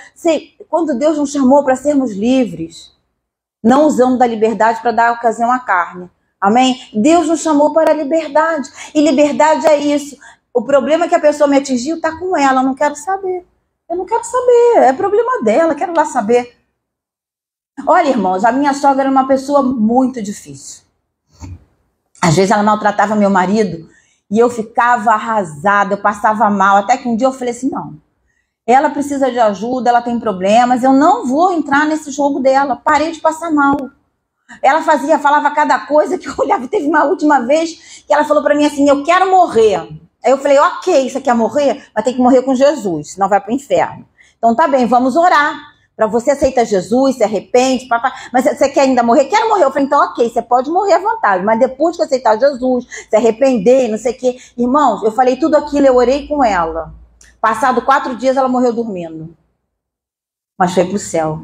Quando Deus nos chamou para sermos livres, não usando da liberdade para dar ocasião à carne. Amém? Deus nos chamou para a liberdade. E liberdade é isso. O problema é que a pessoa me atingiu está com ela. Eu não quero saber. Eu não quero saber. É problema dela. Quero lá saber. Olha, irmãos, a minha sogra era uma pessoa muito difícil. Às vezes ela maltratava meu marido e eu ficava arrasada, eu passava mal. Até que um dia eu falei assim, não. Ela precisa de ajuda, ela tem problemas. Eu não vou entrar nesse jogo dela. Parei de passar mal. Ela falava cada coisa que eu olhava. Teve uma última vez que ela falou pra mim assim, eu quero morrer. Aí eu falei, ok, você quer morrer? Mas tem que morrer com Jesus, senão vai pro inferno. Então tá bem, vamos orar. Pra você aceita Jesus, se arrepende, papai. Mas você quer ainda morrer? Quero morrer. Eu falei, então ok, você pode morrer à vontade. Mas depois que aceitar Jesus, se arrepender, não sei o quê. Irmãos, eu falei tudo aquilo, eu orei com ela. Passado 4 dias ela morreu dormindo. Mas foi pro céu.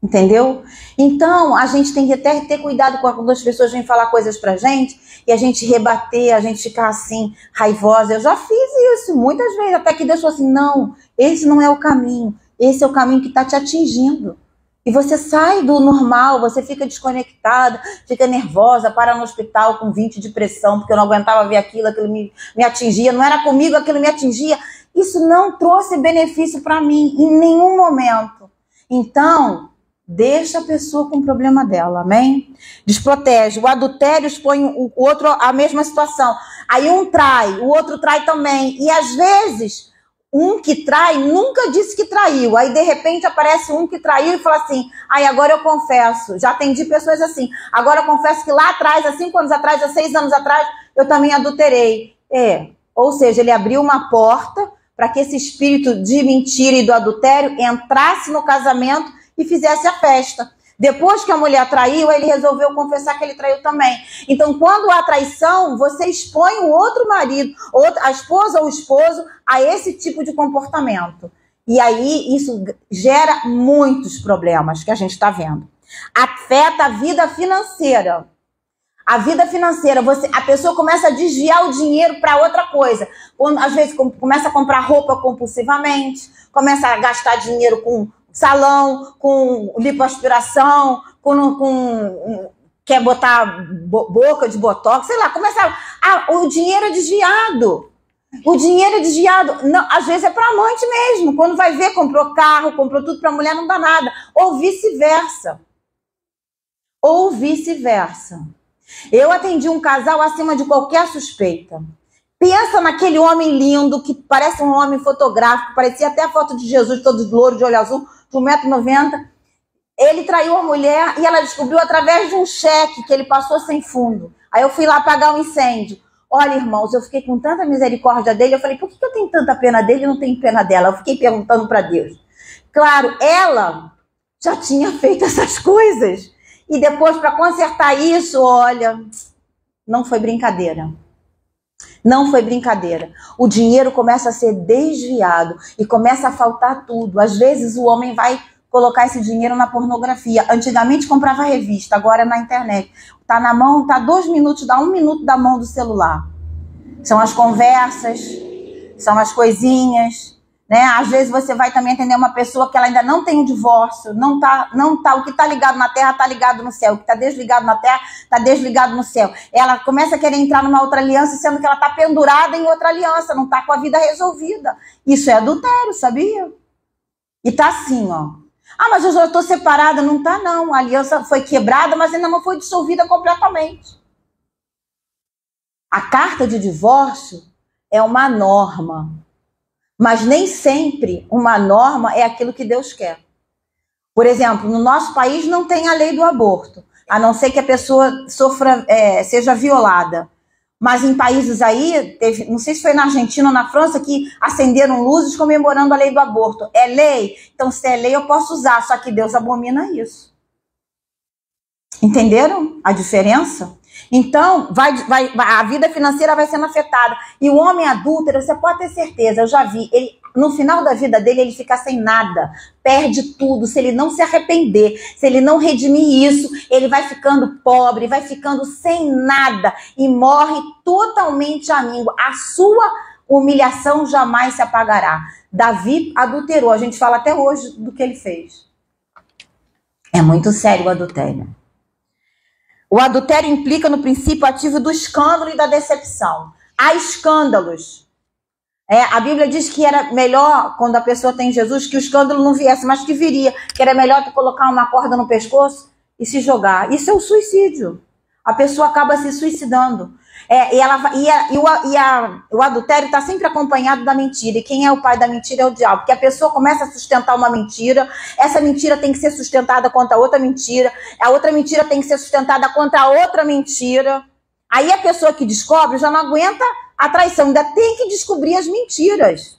Entendeu? Então, a gente tem que até ter cuidado quando as pessoas vêm falar coisas pra gente e a gente rebater, a gente ficar assim, raivosa. Eu já fiz isso muitas vezes, até que Deus falou assim, não, esse não é o caminho, esse é o caminho que está te atingindo. E você sai do normal, você fica desconectada, fica nervosa, para no hospital com 20 de pressão, porque eu não aguentava ver aquilo me atingia, não era comigo, aquilo me atingia. Isso não trouxe benefício para mim, em nenhum momento. Então... deixa a pessoa com o problema dela, amém? Desprotege. O adultério expõe o outro à mesma situação. Aí um trai, o outro trai também. E às vezes, um que trai nunca disse que traiu. Aí de repente aparece um que traiu e fala assim, agora eu confesso. Já atendi pessoas assim. Agora eu confesso que lá atrás, há 5 anos atrás, há 6 anos atrás, eu também adulterei. Ou seja, ele abriu uma porta para que esse espírito de mentira e do adultério entrasse no casamento e fizesse a festa. Depois que a mulher traiu, ele resolveu confessar que ele traiu também. Então, quando há traição, você expõe o outro marido, a esposa ou o esposo, a esse tipo de comportamento. E aí, isso gera muitos problemas que a gente está vendo. Afeta a vida financeira. A vida financeira, a pessoa começa a desviar o dinheiro para outra coisa. Às vezes, começa a comprar roupa compulsivamente, começa a gastar dinheiro com salão, com lipoaspiração, quer botar boca de botox, sei lá, o dinheiro é desviado. O dinheiro é desviado. Não, às vezes é para amante mesmo. Quando vai ver, comprou carro, comprou tudo para a mulher, não dá nada. Ou vice-versa. Ou vice-versa. Eu atendi um casal acima de qualquer suspeita. Pensa naquele homem lindo, que parece um homem fotográfico, parecia até a foto de Jesus, todo louro, de olho azul, de 1,90 m. Ele traiu a mulher e ela descobriu através de um cheque que ele passou sem fundo. Aí eu fui lá apagar um incêndio. Olha, irmãos, eu fiquei com tanta misericórdia dele, eu falei, por que eu tenho tanta pena dele e não tenho pena dela? Eu fiquei perguntando para Deus. Claro, ela já tinha feito essas coisas. E depois, para consertar isso, olha, não foi brincadeira. Não foi brincadeira. O dinheiro começa a ser desviado e começa a faltar tudo. Às vezes o homem vai colocar esse dinheiro na pornografia. Antigamente comprava revista, agora é na internet. Tá na mão, tá 2 minutos, dá 1 minuto da mão do celular. São as conversas, são as coisinhas, né? Às vezes você vai também atender uma pessoa que ela ainda não tem um divórcio, não tá, o que tá ligado na terra tá ligado no céu, o que tá desligado na terra tá desligado no céu. Ela começa a querer entrar numa outra aliança, sendo que ela tá pendurada em outra aliança, não tá com a vida resolvida. Isso é adultério, sabia? E tá assim, ó. Ah, mas eu já estou separada. Não tá, não. A aliança foi quebrada, mas ainda não foi dissolvida completamente. A carta de divórcio é uma norma. Mas nem sempre uma norma é aquilo que Deus quer. Por exemplo, no nosso país não tem a lei do aborto, a não ser que a pessoa seja violada. Mas em países aí, não sei se foi na Argentina ou na França, que acenderam luzes comemorando a lei do aborto. É lei? Então, se é lei, eu posso usar, só que Deus abomina isso. Entenderam a diferença? Então, a vida financeira vai sendo afetada. E o homem adúltero, você pode ter certeza, eu já vi, no final da vida dele, ele fica sem nada, perde tudo. Se ele não se arrepender, se ele não redimir isso, ele vai ficando pobre, vai ficando sem nada e morre totalmente amíngua. A sua humilhação jamais se apagará. Davi adulterou, a gente fala até hoje do que ele fez. É muito sério o adultério. O adultério implica no princípio ativo do escândalo e da decepção. Há escândalos. A Bíblia diz que era melhor, quando a pessoa tem Jesus, que o escândalo não viesse, mas que viria. Que era melhor tu colocar uma corda no pescoço e se jogar. Isso é o suicídio. A pessoa acaba se suicidando. O adultério está sempre acompanhado da mentira. E quem é o pai da mentira é o diabo. Porque a pessoa começa a sustentar uma mentira. Essa mentira tem que ser sustentada contra outra mentira. A outra mentira tem que ser sustentada contra outra mentira. Aí a pessoa que descobre já não aguenta a traição. Ainda tem que descobrir as mentiras.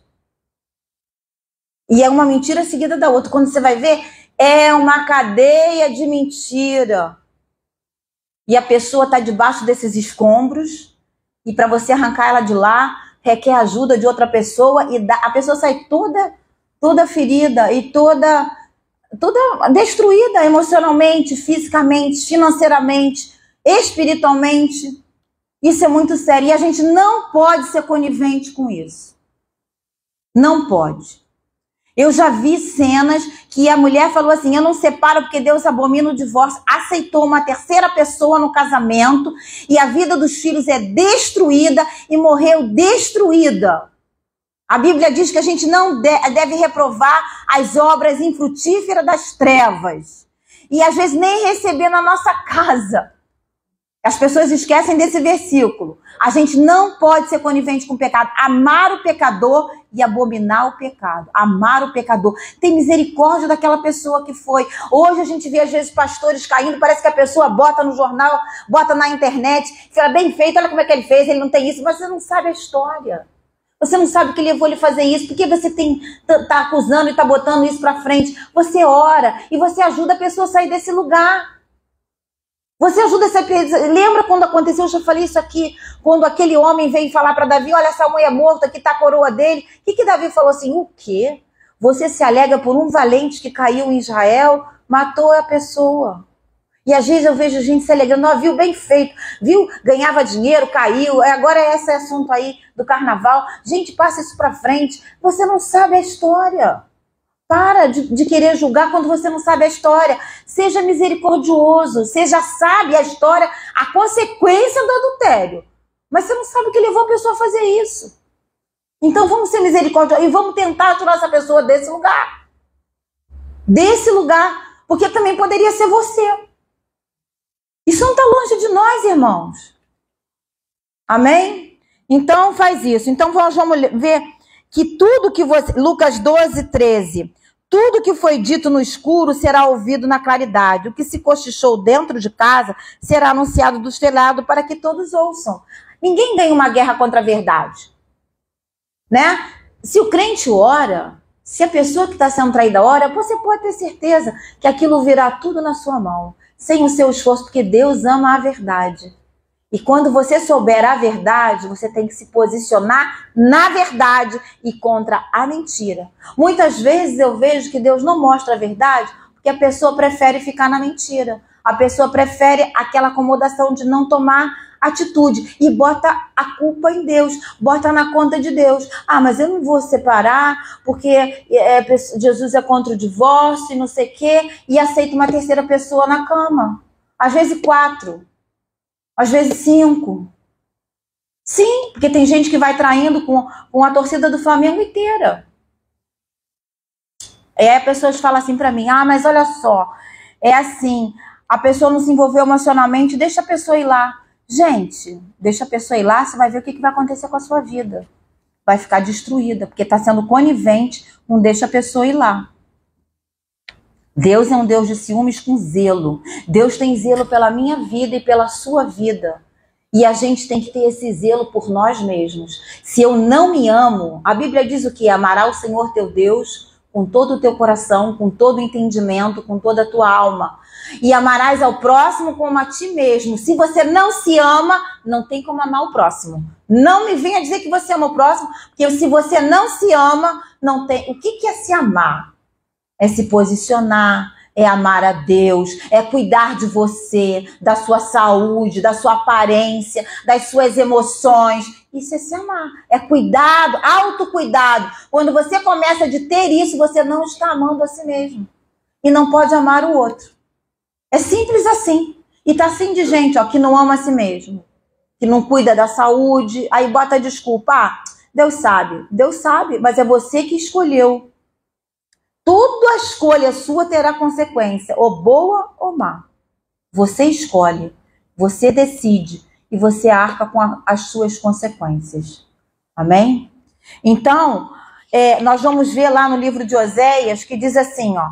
E é uma mentira seguida da outra. Quando você vai ver, é uma cadeia de mentira. E a pessoa está debaixo desses escombros, e para você arrancar ela de lá, requer ajuda de outra pessoa, e a pessoa sai toda ferida e toda destruída emocionalmente, fisicamente, financeiramente, espiritualmente. Isso é muito sério, e a gente não pode ser conivente com isso. Não pode. Eu já vi cenas que a mulher falou assim, eu não separo porque Deus abomina o divórcio, aceitou uma terceira pessoa no casamento e a vida dos filhos é destruída e morreu destruída. A Bíblia diz que a gente não deve reprovar as obras infrutíferas das trevas. E às vezes nem receber na nossa casa. As pessoas esquecem desse versículo. A gente não pode ser conivente com o pecado. Amar o pecador e abominar o pecado. Amar o pecador. Tem misericórdia daquela pessoa que foi. Hoje a gente vê às vezes pastores caindo, parece que a pessoa bota no jornal, bota na internet, fala bem feito, olha como é que ele fez, ele não tem isso, mas você não sabe a história. Você não sabe o que levou ele a fazer isso, porque você tá acusando e tá botando isso pra frente. Você ora e você ajuda a pessoa a sair desse lugar. Você ajuda essa pessoa. Lembra quando aconteceu, eu já falei isso aqui, quando aquele homem veio falar para Davi, olha, Samuel é morto, aqui está a coroa dele. O que Davi falou assim? O quê? Você se alega por um valente que caiu em Israel, matou a pessoa. E às vezes eu vejo gente se alegrando, ó, viu, bem feito, viu, ganhava dinheiro, caiu, agora esse assunto aí do carnaval. Gente, passa isso para frente, você não sabe a história. Para de querer julgar quando você não sabe a história. Seja misericordioso. Você já sabe a história, a consequência do adultério. Mas você não sabe o que levou a pessoa a fazer isso. Então vamos ser misericordiosos e vamos tentar tirar essa pessoa desse lugar. Desse lugar. Porque também poderia ser você. Isso não está longe de nós, irmãos. Amém? Então faz isso. Então vamos ver que tudo que você... Lucas 12, 13. Tudo que foi dito no escuro será ouvido na claridade. O que se cochichou dentro de casa será anunciado do telhado para que todos ouçam. Ninguém ganha uma guerra contra a verdade. Né? Se o crente ora, se a pessoa que está sendo traída ora, você pode ter certeza que aquilo virá tudo na sua mão. Sem o seu esforço, porque Deus ama a verdade. E quando você souber a verdade, você tem que se posicionar na verdade e contra a mentira. Muitas vezes eu vejo que Deus não mostra a verdade porque a pessoa prefere ficar na mentira. A pessoa prefere aquela acomodação de não tomar atitude e bota a culpa em Deus, bota na conta de Deus. Ah, mas eu não vou separar porque Jesus é contra o divórcio e não sei o quê, e aceita uma terceira pessoa na cama. Às vezes 4. Às vezes 5. Sim, porque tem gente que vai traindo com a torcida do Flamengo inteira. E aí as pessoas falam assim pra mim, ah, mas olha só, é assim, a pessoa não se envolveu emocionalmente, deixa a pessoa ir lá. Gente, deixa a pessoa ir lá, você vai ver o que vai acontecer com a sua vida. Vai ficar destruída, porque está sendo conivente, não deixa a pessoa ir lá. Deus é um Deus de ciúmes com zelo. Deus tem zelo pela minha vida e pela sua vida. E a gente tem que ter esse zelo por nós mesmos. Se eu não me amo, a Bíblia diz o quê? Amará o Senhor teu Deus com todo o teu coração, com todo o entendimento, com toda a tua alma. E amarás ao próximo como a ti mesmo. Se você não se ama, não tem como amar o próximo. Não me venha dizer que você ama o próximo, porque se você não se ama, não tem. O que é se amar? É se posicionar, é amar a Deus, é cuidar de você, da sua saúde, da sua aparência, das suas emoções. Isso é se amar, é cuidado, autocuidado. Quando você começa a ter isso, você não está amando a si mesmo. E não pode amar o outro. É simples assim. E tá assim de gente, ó, que não ama a si mesmo, que não cuida da saúde, aí bota a desculpa. Ah, Deus sabe, mas é você que escolheu. Tudo a escolha sua terá consequência, ou boa ou má. Você escolhe, você decide e você arca com as suas consequências. Amém? Então, nós vamos ver lá no livro de Oséias que diz assim, ó.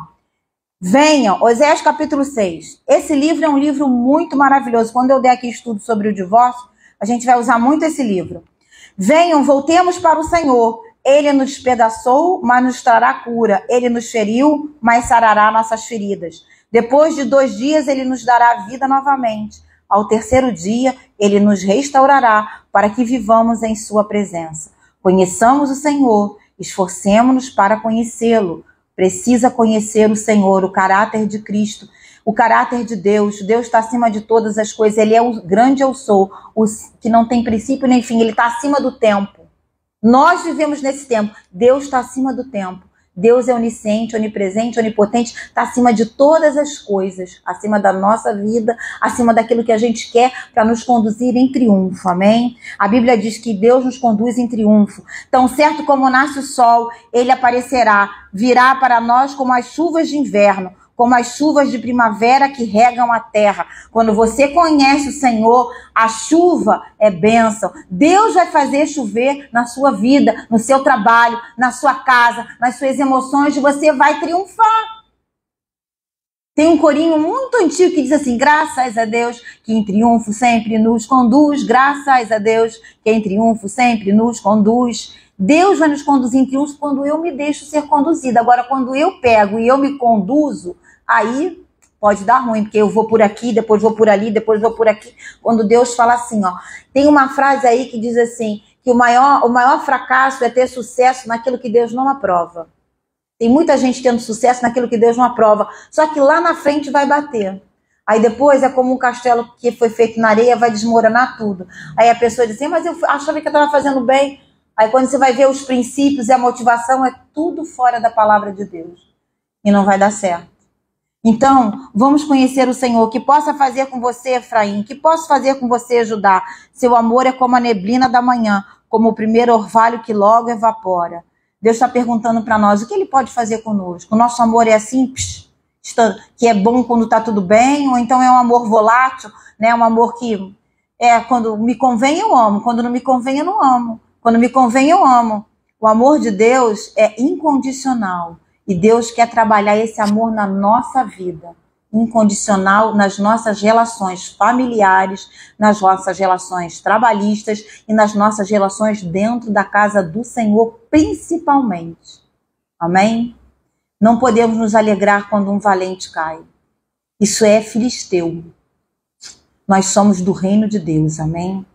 Venham, Oséias capítulo 6. Esse livro é um livro muito maravilhoso. Quando eu der aqui estudo sobre o divórcio, a gente vai usar muito esse livro. Venham, voltemos para o Senhor. Ele nos despedaçou, mas nos trará cura. Ele nos feriu, mas sarará nossas feridas. Depois de 2 dias, ele nos dará vida novamente. Ao 3º dia, ele nos restaurará para que vivamos em sua presença. Conheçamos o Senhor, esforcemo-nos para conhecê-lo. Precisa conhecer o Senhor, o caráter de Cristo, o caráter de Deus. Deus está acima de todas as coisas. Ele é o grande eu sou, o que não tem princípio nem fim. Ele está acima do tempo. Nós vivemos nesse tempo. Deus está acima do tempo. Deus é onisciente, onipresente, onipotente, está acima de todas as coisas, acima da nossa vida, acima daquilo que a gente quer para nos conduzir em triunfo, amém? A Bíblia diz que Deus nos conduz em triunfo. Tão certo como nasce o sol, ele aparecerá, virá para nós como as chuvas de inverno, como as chuvas de primavera que regam a terra. Quando você conhece o Senhor, a chuva é bênção. Deus vai fazer chover na sua vida, no seu trabalho, na sua casa, nas suas emoções, e você vai triunfar. Tem um corinho muito antigo que diz assim, graças a Deus que em triunfo sempre nos conduz, graças a Deus que em triunfo sempre nos conduz. Deus vai nos conduzir em triunfo quando eu me deixo ser conduzida. Agora, quando eu pego e eu me conduzo, aí pode dar ruim, porque eu vou por aqui, depois vou por ali, depois vou por aqui. Quando Deus fala assim, ó, tem uma frase aí que diz assim, que o maior fracasso é ter sucesso naquilo que Deus não aprova. Tem muita gente tendo sucesso naquilo que Deus não aprova, só que lá na frente vai bater. Aí depois é como um castelo que foi feito na areia, vai desmoronar tudo. Aí a pessoa diz assim, mas eu achava que eu estava fazendo bem. Aí quando você vai ver os princípios e a motivação, é tudo fora da palavra de Deus. E não vai dar certo. Então, vamos conhecer o Senhor. Que possa fazer com você, Efraim? Que posso fazer com você, Judá? Seu amor é como a neblina da manhã, como o primeiro orvalho que logo evapora. Deus está perguntando para nós, o que Ele pode fazer conosco? O nosso amor é assim, que é bom quando está tudo bem? Ou então é um amor volátil, né? Um amor que quando me convém eu amo, quando não me convém eu não amo. Quando me convém, eu amo. O amor de Deus é incondicional. E Deus quer trabalhar esse amor na nossa vida. Incondicional nas nossas relações familiares, nas nossas relações trabalhistas e nas nossas relações dentro da casa do Senhor, principalmente. Amém? Não podemos nos alegrar quando um valente cai. Isso é filisteu. Nós somos do reino de Deus. Amém?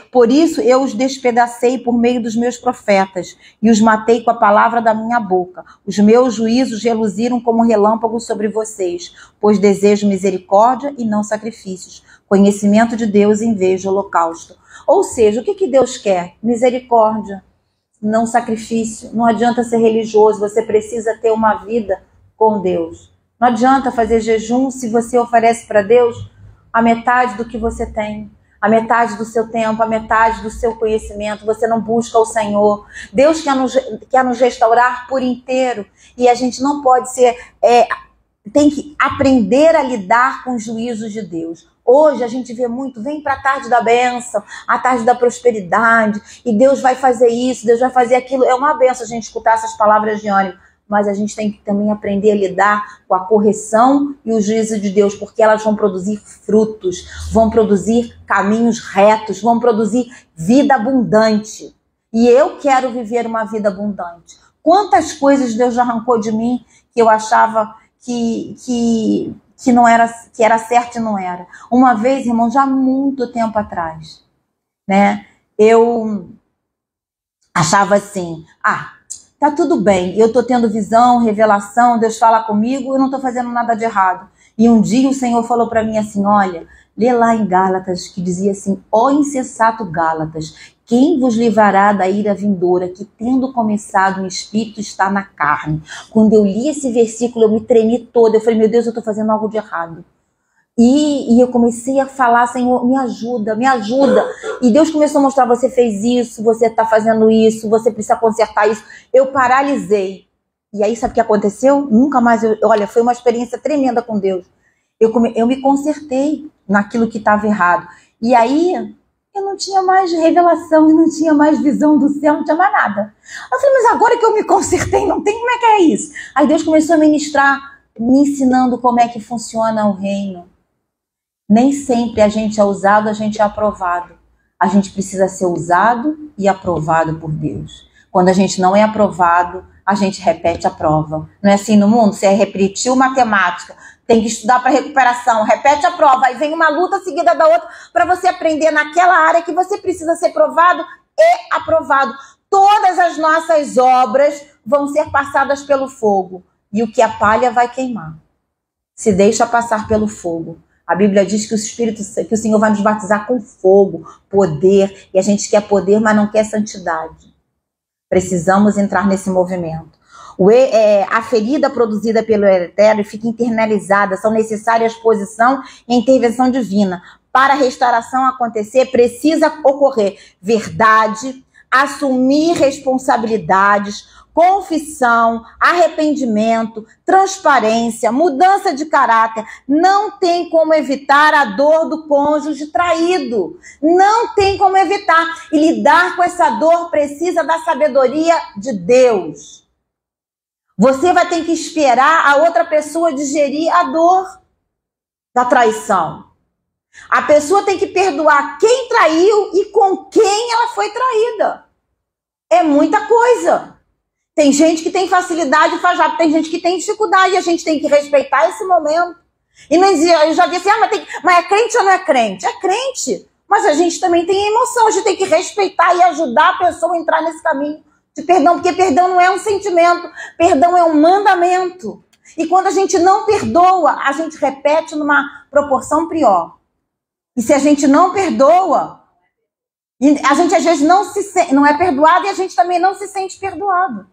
Por isso eu os despedacei por meio dos meus profetas e os matei com a palavra da minha boca. Os meus juízos reluziram como relâmpago sobre vocês, pois desejo misericórdia e não sacrifícios, conhecimento de Deus em vez de holocausto. Ou seja, o que Deus quer? Misericórdia, não sacrifício. Não adianta ser religioso, você precisa ter uma vida com Deus. Não adianta fazer jejum se você oferece para Deus a metade do que você tem. A metade do seu tempo, a metade do seu conhecimento, você não busca o Senhor. Deus quer nos restaurar por inteiro. E a gente não pode ser... tem que aprender a lidar com os juízos de Deus. Hoje a gente vê muito, vem para a tarde da bênção, a tarde da prosperidade, e Deus vai fazer isso, Deus vai fazer aquilo. É uma bênção a gente escutar essas palavras de ânimo, mas a gente tem que também aprender a lidar com a correção e o juízo de Deus, porque elas vão produzir frutos, vão produzir caminhos retos, vão produzir vida abundante. E eu quero viver uma vida abundante. Quantas coisas Deus já arrancou de mim que eu achava que não era, que era certo e não era. Uma vez, irmão, já há muito tempo atrás, né? Eu achava assim, tá tudo bem, eu tô tendo visão, revelação, Deus fala comigo, eu não tô fazendo nada de errado. E um dia o Senhor falou para mim assim, olha, lê lá em Gálatas, que dizia assim, ó insensato Gálatas, quem vos livrará da ira vindoura, que tendo começado o Espírito está na carne. Quando eu li esse versículo, eu me tremi toda. Eu falei, meu Deus, eu estou fazendo algo de errado. E eu comecei a falar, Senhor, me ajuda, me ajuda. E Deus começou a mostrar, você fez isso, você está fazendo isso, você precisa consertar isso. Eu paralisei. E aí, sabe o que aconteceu? Nunca mais, olha, foi uma experiência tremenda com Deus. Eu me consertei naquilo que estava errado. E aí... eu não tinha mais revelação, eu não tinha mais visão do céu, não tinha mais nada. Eu falei, mas agora que eu me consertei, não tem, como é que é isso? Aí Deus começou a ministrar, me ensinando como é que funciona o reino. Nem sempre a gente é usado, a gente é aprovado. A gente precisa ser usado e aprovado por Deus. Quando a gente não é aprovado, a gente repete a prova. Não é assim no mundo? Você repetiu matemática, tem que estudar para recuperação, repete a prova, aí vem uma luta seguida da outra para você aprender naquela área que você precisa ser provado e aprovado. Todas as nossas obras vão ser passadas pelo fogo e o que a palha vai queimar. Se deixa passar pelo fogo. A Bíblia diz que o Senhor vai nos batizar com fogo, poder, e a gente quer poder, mas não quer santidade. Precisamos entrar nesse movimento. A ferida produzida pelo adultério fica internalizada, são necessárias exposição e intervenção divina. Para a restauração acontecer, precisa ocorrer verdade, assumir responsabilidades, confissão, arrependimento, transparência, mudança de caráter. Não tem como evitar a dor do cônjuge traído. Não tem como evitar. E lidar com essa dor precisa da sabedoria de Deus. Você vai ter que esperar a outra pessoa digerir a dor da traição. A pessoa tem que perdoar quem traiu e com quem ela foi traída. É muita coisa. Tem gente que tem facilidade de falar, tem gente que tem dificuldade, e a gente tem que respeitar esse momento. E não dizia, eu já disse, mas é crente ou não é crente? É crente, mas a gente também tem emoção, a gente tem que respeitar e ajudar a pessoa a entrar nesse caminho de perdão, porque perdão não é um sentimento, perdão é um mandamento. E quando a gente não perdoa, a gente repete numa proporção pior. E se a gente não perdoa, a gente às vezes não é perdoado e a gente também não se sente perdoado.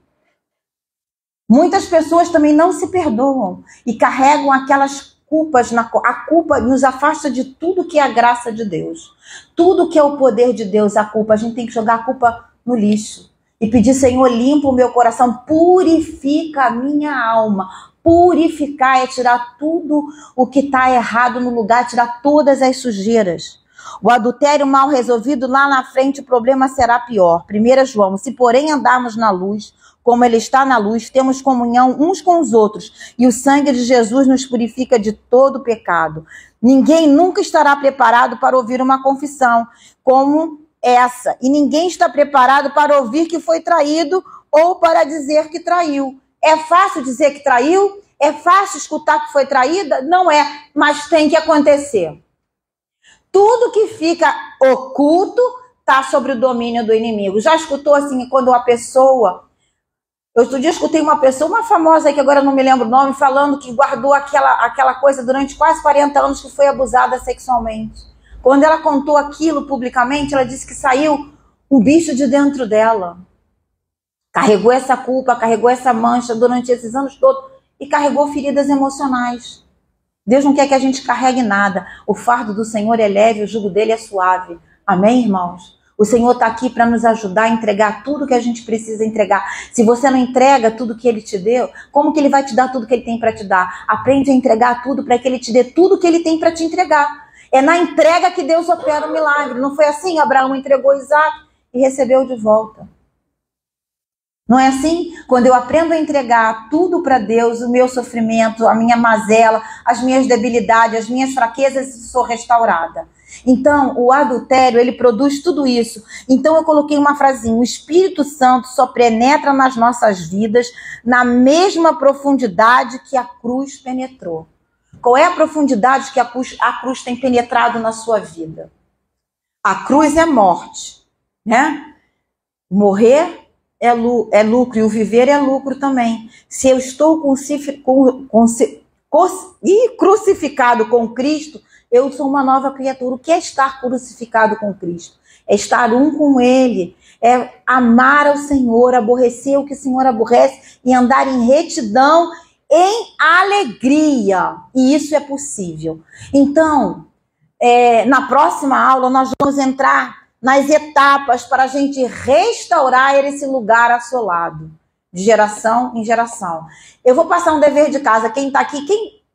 Muitas pessoas também não se perdoam e carregam aquelas culpas. A culpa nos afasta de tudo que é a graça de Deus. Tudo que é o poder de Deus, a culpa. A gente tem que jogar a culpa no lixo. E pedir, Senhor, limpa o meu coração, purifica a minha alma. Purificar é tirar tudo o que está errado no lugar, tirar todas as sujeiras. O adultério mal resolvido, lá na frente o problema será pior. 1 João, se porém andarmos na luz, como ele está na luz, temos comunhão uns com os outros, e o sangue de Jesus nos purifica de todo pecado. Ninguém nunca estará preparado para ouvir uma confissão como essa, e ninguém está preparado para ouvir que foi traído ou para dizer que traiu. É fácil dizer que traiu? É fácil escutar que foi traída? Não é, mas tem que acontecer. Tudo que fica oculto está sob o domínio do inimigo. Já escutou assim, quando a pessoa... Eu outro dia escutei uma pessoa, uma famosa aí, que agora não me lembro o nome, falando que guardou aquela coisa durante quase 40 anos que foi abusada sexualmente. Quando ela contou aquilo publicamente, ela disse que saiu um bicho de dentro dela. Carregou essa culpa, carregou essa mancha durante esses anos todos e carregou feridas emocionais. Deus não quer que a gente carregue nada. O fardo do Senhor é leve, o jugo dele é suave. Amém, irmãos? O Senhor está aqui para nos ajudar a entregar tudo que a gente precisa entregar. Se você não entrega tudo que Ele te deu, como que Ele vai te dar tudo que Ele tem para te dar? Aprende a entregar tudo para que Ele te dê tudo que Ele tem para te entregar. É na entrega que Deus opera o milagre. Não foi assim? Abraão entregou Isaac e recebeu de volta. Não é assim? Quando eu aprendo a entregar tudo para Deus, o meu sofrimento, a minha mazela, as minhas debilidades, as minhas fraquezas, sou restaurada. Então, o adultério, ele produz tudo isso. Então, eu coloquei uma frasinha: o Espírito Santo só penetra nas nossas vidas na mesma profundidade que a cruz penetrou. Qual é a profundidade que a cruz tem penetrado na sua vida? A cruz é morte, né? Morrer é lucro e o viver é lucro também. Se eu estou crucificado com Cristo, eu sou uma nova criatura. O que é estar crucificado com Cristo? É estar um com Ele, é amar ao Senhor, aborrecer o que o Senhor aborrece e andar em retidão, em alegria. E isso é possível. Então, na próxima aula, nós vamos entrar nas etapas para a gente restaurar esse lugar assolado, de geração em geração. Eu vou passar um dever de casa. Quem está aqui,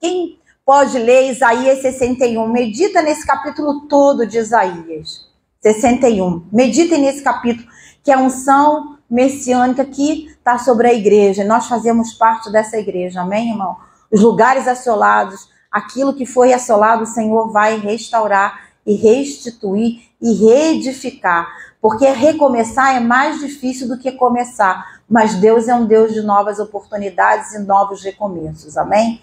quem pode ler Isaías 61? Medita nesse capítulo todo de Isaías 61. Meditem nesse capítulo, que é a unção messiânica que está sobre a igreja. Nós fazemos parte dessa igreja, amém, irmão? Os lugares assolados, aquilo que foi assolado, o Senhor vai restaurar e restituir e reedificar. Porque recomeçar é mais difícil do que começar. Mas Deus é um Deus de novas oportunidades e novos recomeços, amém?